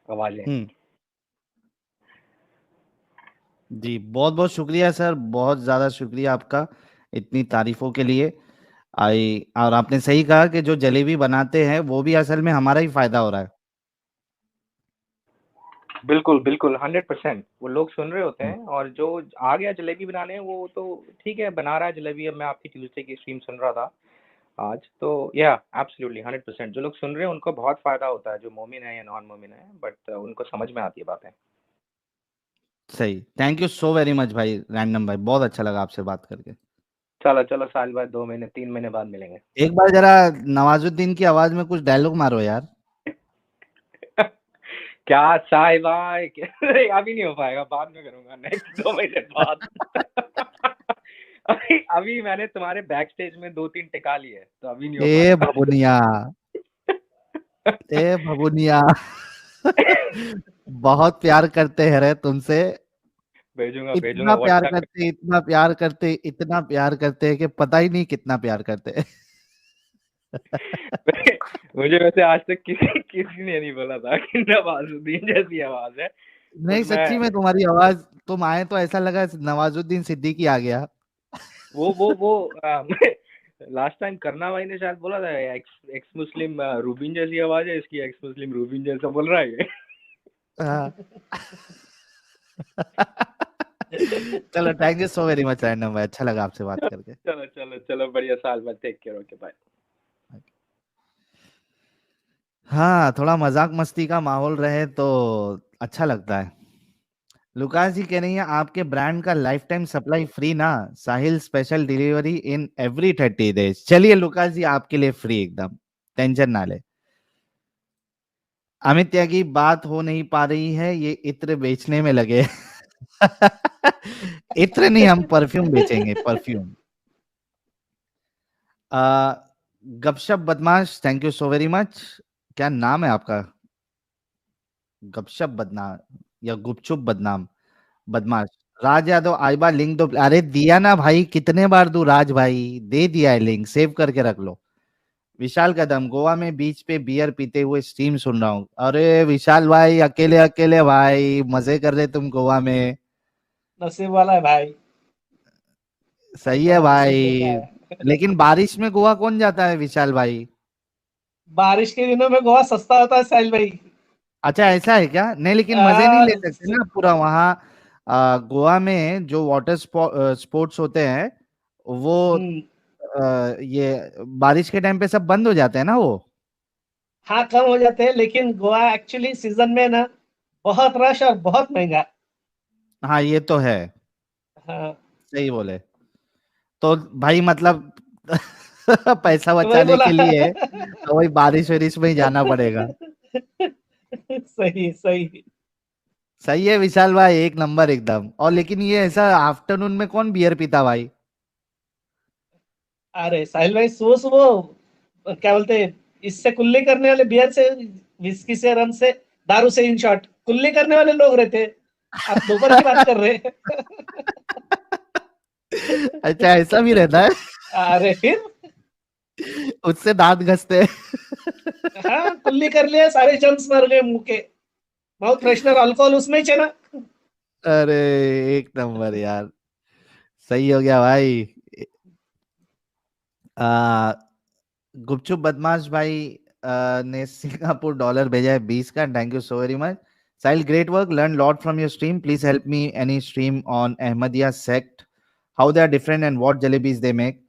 आवाजें। जी, बहुत बहुत शुक्रिया सर, बहुत ज्यादा शुक्रिया आपका इतनी तारीफों के लिए। आई और आपने सही कहा कि जो जलेबी बनाते हैं वो भी असल में हमारा ही फायदा हो रहा है। बिल्कुल बिल्कुल 100%। वो लोग सुन रहे होते हैं, और जो आ गया जलेबी बनाने, वो तो ठीक है, बना रहा है जलेबी। अब मैं आपकी ट्यूसडे की स्ट्रीम सुन रहा था आज, तो या एब्सोल्युटली 100%। जो लोग सुन रहे हैं उनको बहुत फायदा होता है, जो मोमिन है या नॉन मोमिन है, बट उनको समझ में आती है बातें। सही, thank you so very much भाई रैंडम भाई, बहुत अच्छा लगा आपसे बात करके। चलो चलो, साल बाद 2 महीने 3 महीने बाद मिलेंगे। एक बार जरा नवाजुद्दीन की आवाज में कुछ डायलॉग मारो यार। क्या साई भाई नहीं, अभी नहीं हो पाएगा, बाद में करूंगा, नेक्स्ट 2 महीने बाद। अभी मैंने तुम्हारे बैक स्टेज में 2-3 टिका लिए, तो अभी नहीं हो ए पाएगा। भगुनिया, ए भगुनिया। बहुत प्यार करते हैं रे तुमसे, भेजूंगा भेजूंगा इतना प्यार व्हाट्सएप करते, इतना प्यार करते, इतना प्यार करते हैं कि पता ही नहीं कितना प्यार करते हैं। में। मुझे वैसे आज तक किसी किसी ने नहीं बोला था कि नवाजुद्दीन जैसी आवाज है, नहीं बट मैं सच्ची में तुम्हारी आवाज, तुम आए तो ऐसा लगा नवाजुद्दीन सिद्दीकी आ गया। वो लास्ट टाइम करना भाई ने शायद बोला था, एक्स मुस्लिम रूबिन जैसी आवाज है इसकी, एक्स मुस्लिम रूबिन जैसा बोल रहा है ये। हाँ। चलो thank you so very much random भाई, अच्छा लगा आपसे बात करके। चलो चलो चलो, बढ़िया, साल बाद, टेक केयर, ओके बाय। हाँ, थोड़ा मजाक मस्ती का माहौल रहे तो अच्छा लगता है। लुकास जी कह रही हैं आपके ब्रांड का लाइफ टाइम सप्लाई फ्री ना, Sahil special delivery in every 30 days. चलिए लुकास जी आपके लिए फ्री एकदम, टेंशन ना ले। अमित त्यागी बात हो नहीं पा रही है, ये इत्र बेचने में लगे। इत्र नहीं, हम परफ्यूम बेचेंगे, परफ्यूम। आ, गपशप बदमाश, thank you so very much. क्या नाम है आपका? गपशप बदनाम या गुपचुप बदनाम, बदमाश। राज यादव, आई बार लिंक दो। अरे दिया ना भाई, कितने बार दूं राज भाई, दे दिया है लिंक, सेव करके रख लो। विशाल कदम, गोवा में बीच पे बियर पीते हुए स्ट्रीम सुन रहा हूँ। अरे विशाल भाई, अकेले अकेले भाई मजे कर रहे तुम गोवा में। नसीब वाला है भाई, सही है बड़ा नसीब लेके भाई, आया। लेकिन बारिश में गोवा कौन जाता है विशाल भाई? बारिश के दिनों में गोवा सस्ता होता है साहिल भाई। अच्छा ऐसा है क्या? नहीं लेकिन मजे नहीं आ, ले सकते ना पूरा वहाँ। गोवा में जो वाटर स्पोर्ट्स होते हैं वो हम्म, ये बारिश के टाइम पे सब बंद हो जाते हैं ना वो। हाँ कम हो जाते हैं, लेकिन गोवा एक्चुअली सीजन में ना बहुत रश और बहुत महंगा। हाँ ये तो है, हाँ, सही बोले। तो भाई मतलब पैसा तो वही बचाने बोला। के लिए तो वही बारिश वारिश में ही जाना पड़ेगा। सही सही। सही है विशाल भाई, एक नंबर एकदम। और लेकिन ये ऐसा आफ्टरनून में कौन बियर पीता भाई? अरे साहिल भाई, सुबह सुबह क्या बोलते हैं, इससे कुल्ली करने वाले, बियर से, विस्की से, रम से, दारू से, इन शॉर्ट कुल्ली करने वाले लोग रहते हैं। आप दोपहर की बात कर रहे हैं। अच्छा ऐसा भी रहता है? अरे फिर, उससे दांत घसते हैं। हाँ कुल्ली कर लिया, सारे जर्म्स मर गए मुंह के। माउथ फ्रेशनर अल्कोहल उसमें ही चला। अरे एक नंबर यार, सही हो गया भाई। आ, गुपचुप बदमाश भाई ने सिंगापुर डॉलर भेजा है 20 का, thank you so very much. Sahil great work, learn lot from your stream, please help me any stream on Ahmadiyya sect, how they are different and what jalebis they make.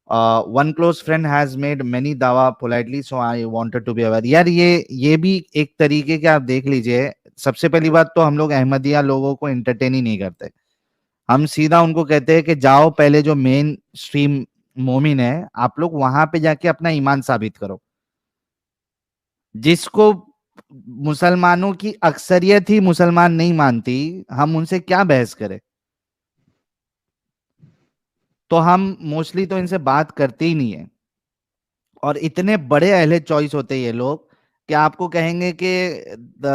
One close friend has made many दावा politely, so I wanted to be aware. यार ये भी एक तरीके के, आप देख लीजिए। सबसे पहली बात तो हम लोग अहमदिया लोगों को एंटरटेन ही नहीं करते, हम सीधा उनको कहते हैं कि जाओ पहले जो मेन स्ट्रीम मोमिन है आप लोग वहां पे जाके अपना ईमान साबित करो। जिसको मुसलमानों की अक्सरियत ही मुसलमान नहीं मानती, हम उनसे क्या बहस करें। तो हम मोस्टली तो इनसे बात करते ही नहीं है। और इतने बड़े अहले चॉइस होते हैं ये लोग कि आपको कहेंगे कि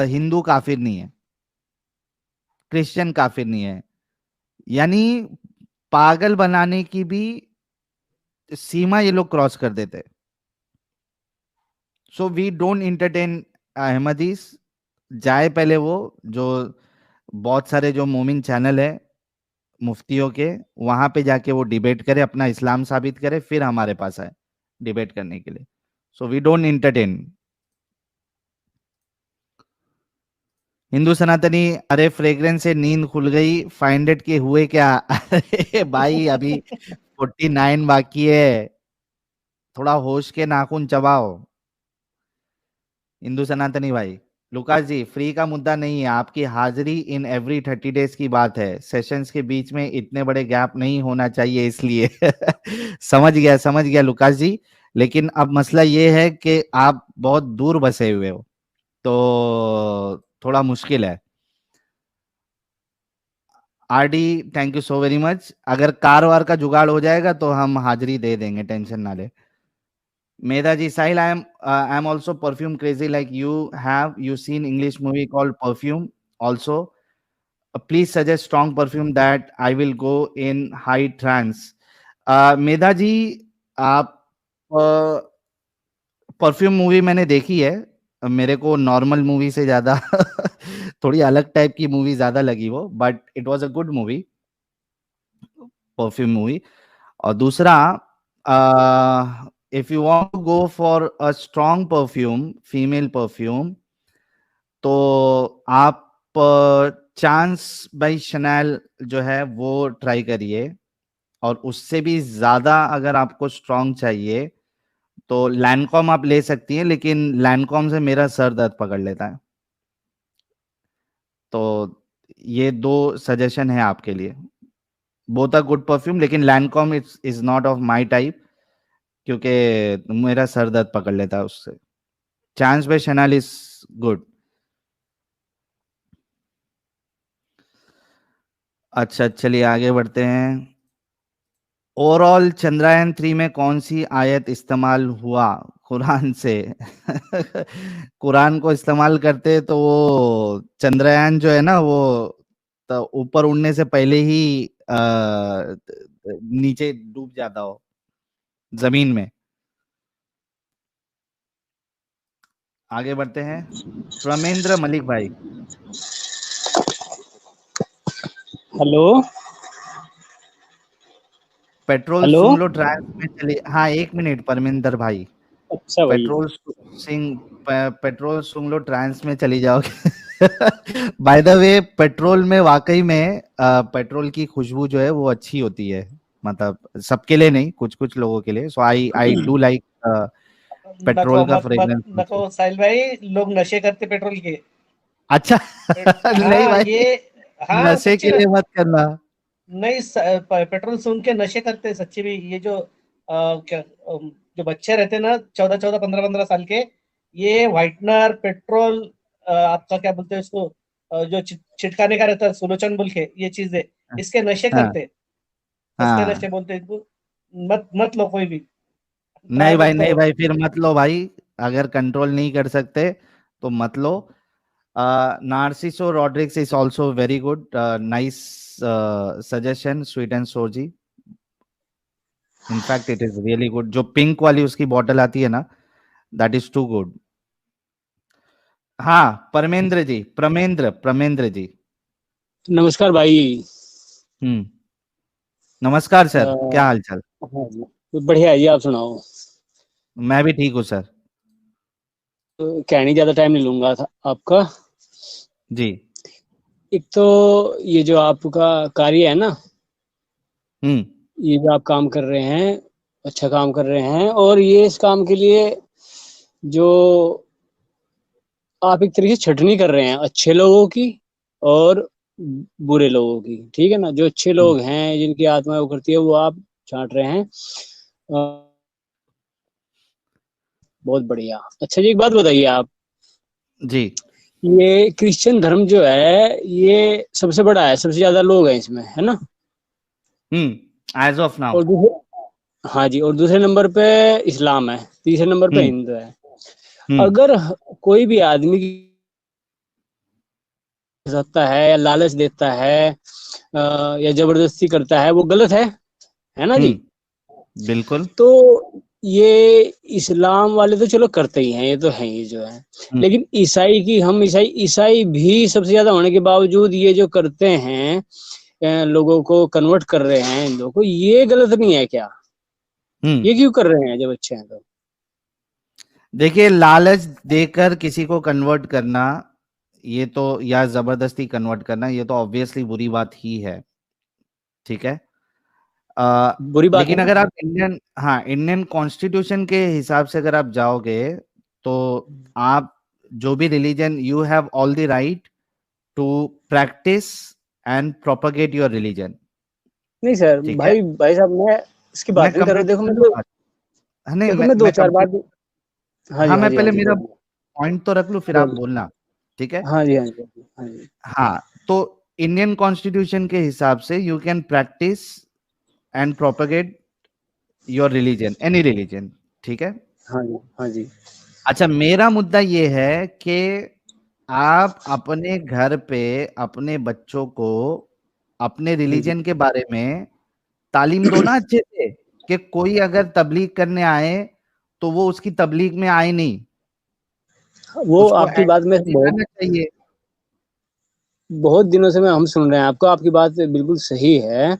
हिंदू काफिर नहीं है, क्रिश्चियन काफिर नहीं है, यानी पागल बनाने की भी सीमा ये लोग क्रॉस कर देते हैं। So we don't entertain Ahmadis. जाए पहले वो जो बहुत सारे जो मोमिन चैनल है मुफ्तियों के, वहां पे जाके वो डिबेट करे, अपना इस्लाम साबित करे, फिर हमारे पास आए डिबेट करने के लिए. So we don't entertain. Hindu सनातनी, अरे फ्रेग्रेंस से नींद खुल गई, फाइंड इट के हुए क्या? अरे भाई अभी 49 बाकी है, थोड़ा होश के नाखून चबाओ. हिंदू सनातनी भाई, लुकास जी फ्री का मुद्दा नहीं है, आपकी हाजिरी इन एवरी 30 डेज की बात है. सेशंस के बीच में इतने बड़े गैप नहीं होना चाहिए, इसलिए समझ गया लुकास जी. लेकिन अब मसला ये है कि आप बहुत दूर बसे हुए हो, तो थोड़ा मुश्किल है. RD, thank you so very much. अगर कार वार का जुगाड़ हो जाएगा तो हम हाजिरी दे देंगे, टेंशन ना ले. Medaji, Sahil, I am also perfume crazy like you. Have you seen English movie called Perfume? Also, please suggest strong perfume that I will go in high trance. Medaji, आप परफ्यूम मूवी मैंने देखी है. मेरे को normal movie से ज्यादा थोड़ी अलग टाइप की मूवी ज्यादा लगी वो, but it was a good movie, perfume movie. और दूसरा, if you want to go for a strong perfume, female perfume, तो आप चांस बाय शनैल जो है वो ट्राई करिए. और उससे भी ज्यादा अगर आपको स्ट्रांग चाहिए तो लैंडकॉम आप ले सकती हैं, लेकिन लैंडकॉम से मेरा सर दर्द पकड़ लेता है. तो ये 2 सजेशन है आपके लिए. बोथ आर गुड परफ्यूम, लेकिन Lancome is not of my type, क्योंकि मेरा सर दर्द पकड़ लेता है उससे. Chance by Chanel is good. अच्छा, चलिए आगे बढ़ते हैं. ओवरऑल चंद्रयान 3 में कौन सी आयत इस्तेमाल हुआ कुरान से? कुरान को इस्तेमाल करते तो वो चंद्रयान जो है ना, वो तो ऊपर उड़ने से पहले ही नीचे डूब जाता हो जमीन में. आगे बढ़ते हैं. प्रमेंद्र मलिक भाई, हेलो पेट्रोल हेलो सुन लो ट्रांस में चली. हाँ, 1 मिनट परमिंदर भाई. अच्छा भाई पेट्रोल सुन लो ट्रांस में चली जाओगे. बाय द वे, पेट्रोल में वाकई में पेट्रोल की खुशबू जो है वो अच्छी होती है, मतलब सबके लिए नहीं, कुछ कुछ लोगों के लिए. सो आई डू लाइक पेट्रोल का फ्रेग्रेंस. नको साहिल भाई, लोग नशे करते पेट्रोल के. अच्छा. नहीं हाँ, भाई, ये हाँ नशे सच्ची के लिए मत करना. नहीं, पेट्रोल सूंघ के नशे करते हैं सच्ची भी. ये जो जो बच्चे रहते हैं ना, 14-14, 15-15 साल के, ये व्हाइटनर पेट्रोल, आपका क्या बोलते हैं इसको, जो छिटकाने का रहता है, सुलोचन बोल के, ये चीजें इसके नशे हाँ, करते हैं. इसके हाँ. नशे बोलते हैं इसको. मत लो कोई भी. नहीं ट्राई भाई, मत नहीं करो. भाई, फिर मत लो भाई. अगर कंट्रोल नहीं कर सकते तो मत लो. Narciso Rodriguez is also very good, nice suggestion. Sweet and sour ji, in fact it is really good. जो पिंक वाली उसकी बॉटल आती है ना, दैट इज टू गुड. हाँ, प्रमेंद्र जी. नमस्कार भाई नमस्कार सर, क्या हाल चाल? हाँ जी, बढ़िया है जी, आप सुनाओ. मैं भी ठीक हूँ सर. क्या नहीं, ज्यादा टाइम नहीं लूंगा था आपका. जी. एक तो ये जो आपका कार्य है ना, ये जो आप काम कर रहे हैं, अच्छा काम कर रहे हैं. और ये इस काम के लिए जो आप एक तरीके से छटनी कर रहे हैं अच्छे लोगों की और बुरे लोगों की, ठीक है ना. जो अच्छे लोग हैं, जिनकी आत्मा वो करती है, वो आप छांट रहे हैं. बहुत बढ़िया. अच्छा जी, एक बात बताइए आप जी. ये क्रिश्चियन धर्म जो है, ये सबसे बड़ा है, सबसे ज्यादा लोग हैं इसमें, है ना. As of now. और हाँ जी, और दूसरे नंबर पे इस्लाम है, तीसरे नंबर पे हिंदू है. अगर कोई भी आदमी की सकता है या लालच देता है या जबरदस्ती करता है, वो गलत है ना जी. बिल्कुल. तो ये इस्लाम वाले तो चलो करते ही हैं, ये तो है ही जो है. लेकिन ईसाई की, हम ईसाई भी सबसे ज्यादा होने के बावजूद ये जो करते हैं, लोगों को कन्वर्ट कर रहे हैं हिंदुओं को, ये गलत नहीं है क्या? ये क्यों कर रहे हैं जब अच्छे हैं तो? देखिए, लालच देकर किसी को कन्वर्ट करना, ये तो, या जबरदस्ती कन्वर्ट करना, ये तो ऑब्वियसली बुरी बात ही है, ठीक है। बुरी बात है लेकिन ना? अगर आप इंडियन कॉन्स्टिट्यूशन के हिसाब से अगर आप जाओगे, तो आप जो भी religion, you have all the right to practise and propagate your religion, नहीं सर, ठीक है। भाई साहब, मैं इसकी मैं बात नहीं कर रहा। कंप्लीट देखो मैं कर तो, लूँ, नहीं, देखो मैं दो मैं चार बात। कंप्लीट, हाँ जी, हाँ, हाँ मैं जी, हाँ पहले जी, मेरा बोलिए। पॉइंट तो रख लूं, फिर आप बोलना, ठीक है। हाँ जी, हाँ जी, हाँ जी। हाँ, तो इंडियन कॉन्स्टिट्यूशन के हिसाब से you can practice and propagate your religion, any religion, ठीक है। हाँ जी, हाँ जी। अच्छा, मेरा मुद्दा ये है कि आप अपने घर पे अपने बच्चों को अपने रिलीजन के बारे में तालीम दो ना अच्छे से, कि कोई अगर तबलीग करने आए तो वो उसकी तबलीग में आए नहीं, वो उसको आपकी बात में सिखाना चाहिए। बहुत दिनों से हम सुन रहे हैं आपको, आपकी बात बिल्कुल सही है।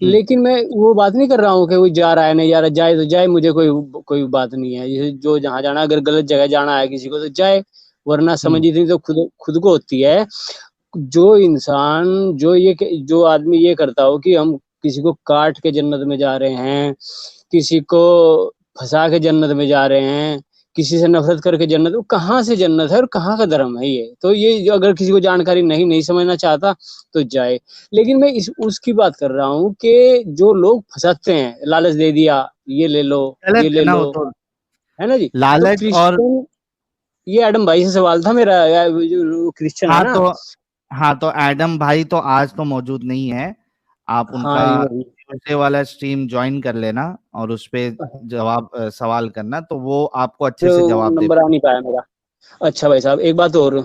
लेकिन मैं वो बात नहीं कर रहा हूँ कि वो जा रहा है नहीं जा रहा, जाए तो जाए, मुझे कोई बात नहीं है। ये जो जहाँ जाना, अगर गलत जगह जाना है किसी को तो जाए, वरना समझ इतनी तो खुद को होती है। जो इंसान, जो आदमी ये करता हो कि हम किसी को काट के जन्नत में जा रहे हैं, किसी को फंसा के जन्नत में जा रहे हैं, किसी से नफरत करके जन्नत, वो कहाँ से जन्नत है और कहाँ का धर्म है ये? तो ये जो, अगर किसी को जानकारी नहीं समझना चाहता तो जाए। लेकिन मैं उसकी बात कर रहा हूँ कि जो लोग फंसाते हैं, लालच दे दिया, ये ले लो, गलत ये ले है ना वो लो, तो, है ना जी? तो लालच। और क्रिश्चियन, ये एडम भाई से सवाल था मेरा, जो क्रिश्चियन है हाँ ना। तो हाँ तो एडम भाई तो आज तो मौजूद नहीं है, आप हाँ उनका जी, वही। ट्यूसडे वाला स्ट्रीम ज्वाइन कर लेना और उस पे सवाल करना, तो वो आपको अच्छे से तो जवाब दे नंबर आ नहीं पाया मेरा। अच्छा भाई साहब, एक बात और,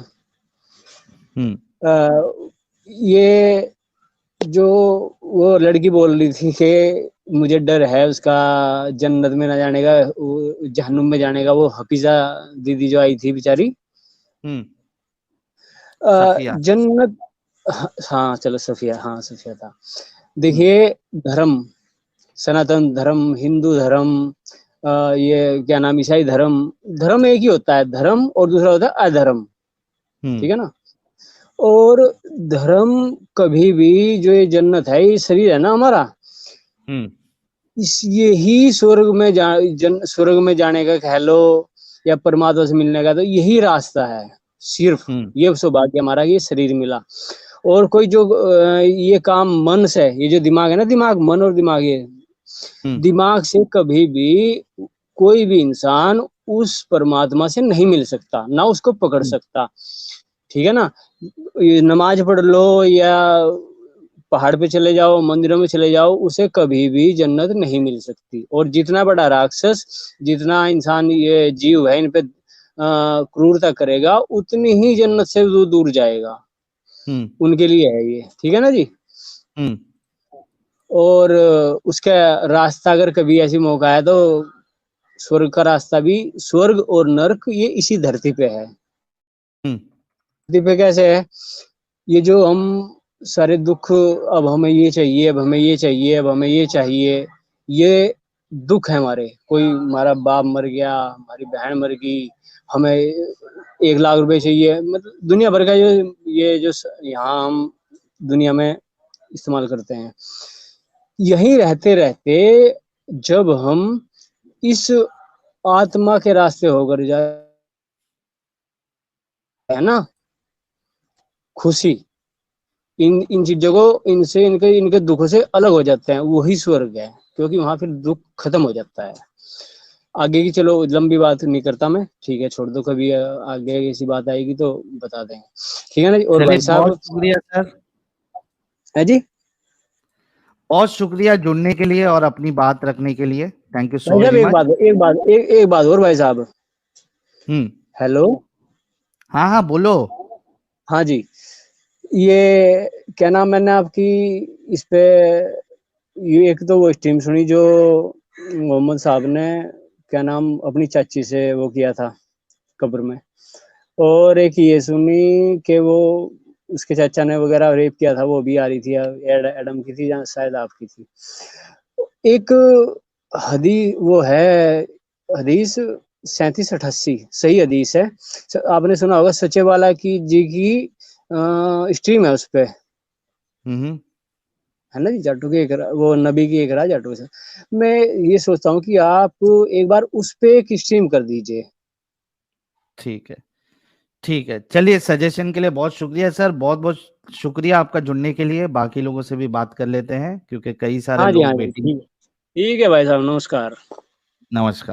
हम्म ये जो वो लड़की बोल रही थी कि मुझे डर है उसका जन्नत में ना जाने का, जहन्नुम में जाने का, वो हफीजा दीदी जो आई थी बेचारी, हम्म सफिया। जन्नत, हाँ चलो सफिया, हाँ सफिया था। देखिए, धर्म, सनातन धर्म, हिंदू धर्म, ये क्या नाम, ईसाई धर्म, धर्म एक ही होता है, धर्म, और दूसरा होता है अधर्म, ठीक है ना? और धर्म कभी भी, जो ये जन्नत है, ये शरीर है ना हमारा, इस यही स्वर्ग में जाने का कह लो, या परमात्मा से मिलने का, तो यही रास्ता है सिर्फ। ये सौभाग्य हमारा, ये शरीर मिला। और कोई जो ये काम मन से, ये जो दिमाग है ना, दिमाग, मन और दिमाग, ये दिमाग से कभी भी कोई भी इंसान उस परमात्मा से नहीं मिल सकता, ना उसको पकड़ सकता, ठीक है ना? ये नमाज पढ़ लो या पहाड़ पे चले जाओ, मंदिरों में चले जाओ, उसे कभी भी जन्नत नहीं मिल सकती। और जितना बड़ा राक्षस, जितना इंसान, ये जीव है, इन पे क्रूरता करेगा, उतनी ही जन्नत से दूर जाएगा। उनके लिए है ये, ठीक है ना जी? और उसका रास्ता, अगर कभी ऐसी मौका है, तो स्वर्ग का रास्ता भी, स्वर्ग और नरक ये इसी धरती पे है। धरती पे कैसे है? ये जो हम सारे दुख, अब हमें ये चाहिए, अब हमें ये चाहिए, अब हमें ये चाहिए, ये दुख है हमारे। कोई, हमारा बाप मर गया, हमारी बहन मर गई, हमें 1 लाख रुपए चाहिए, मतलब दुनिया भर का ये जो यहाँ हम दुनिया में इस्तेमाल करते हैं। यहीं रहते रहते जब हम इस आत्मा के रास्ते होकर जाए, है ना, खुशी, इन चीजों को, इनसे, इनके दुखों से अलग हो जाते हैं, वही स्वर्ग है। क्योंकि वहां फिर दुख खत्म हो जाता है। आगे की चलो लंबी बात नहीं करता मैं, ठीक है, छोड़ दो, कभी आगे ऐसी बात आएगी तो बता देंगे, ठीक है ना जी? और चलिए, भाई साहब, बहुत शुक्रिया सर, है जी, बहुत शुक्रिया जुड़ने के लिए और अपनी बात रखने के लिए। थैंक यू सो भाई साहब, वेरी एक मच। बात, एक बात और भाई साहब। हेलो, हाँ हाँ, बोलो। हाँ जी, ये क्या नाम, मैंने आपकी इस पे, ये एक तो वो स्ट्रीम सुनी जो मोहम्मद साहब ने, क्या नाम, अपनी चाची से वो किया था कब्र में, और एक ये सुनी कि वो उसके चाचा ने वगैरह रेप किया था, वो भी आ रही थी, एडम की थी या शायद आपकी थी। एक वो है हदीस 37-88 सही हदीस है। आपने सुना होगा, सचे वाला की जी की स्ट्रीम है उस पे, है ना जी, जाटू की एक वो नबी की एक राह जाटू से। मैं ये सोचता हूँ कि आप एक बार उस पे एक स्ट्रीम कर दीजिए। ठीक है, ठीक है, चलिए, सजेशन के लिए बहुत शुक्रिया सर, बहुत बहुत शुक्रिया आपका जुड़ने के लिए। बाकी लोगों से भी बात कर लेते हैं क्योंकि कई सारे हाँ जी, हाँ लोग जी, वेटिंग। ठीक है भाई साहब, नमस्कार। नमस्कार।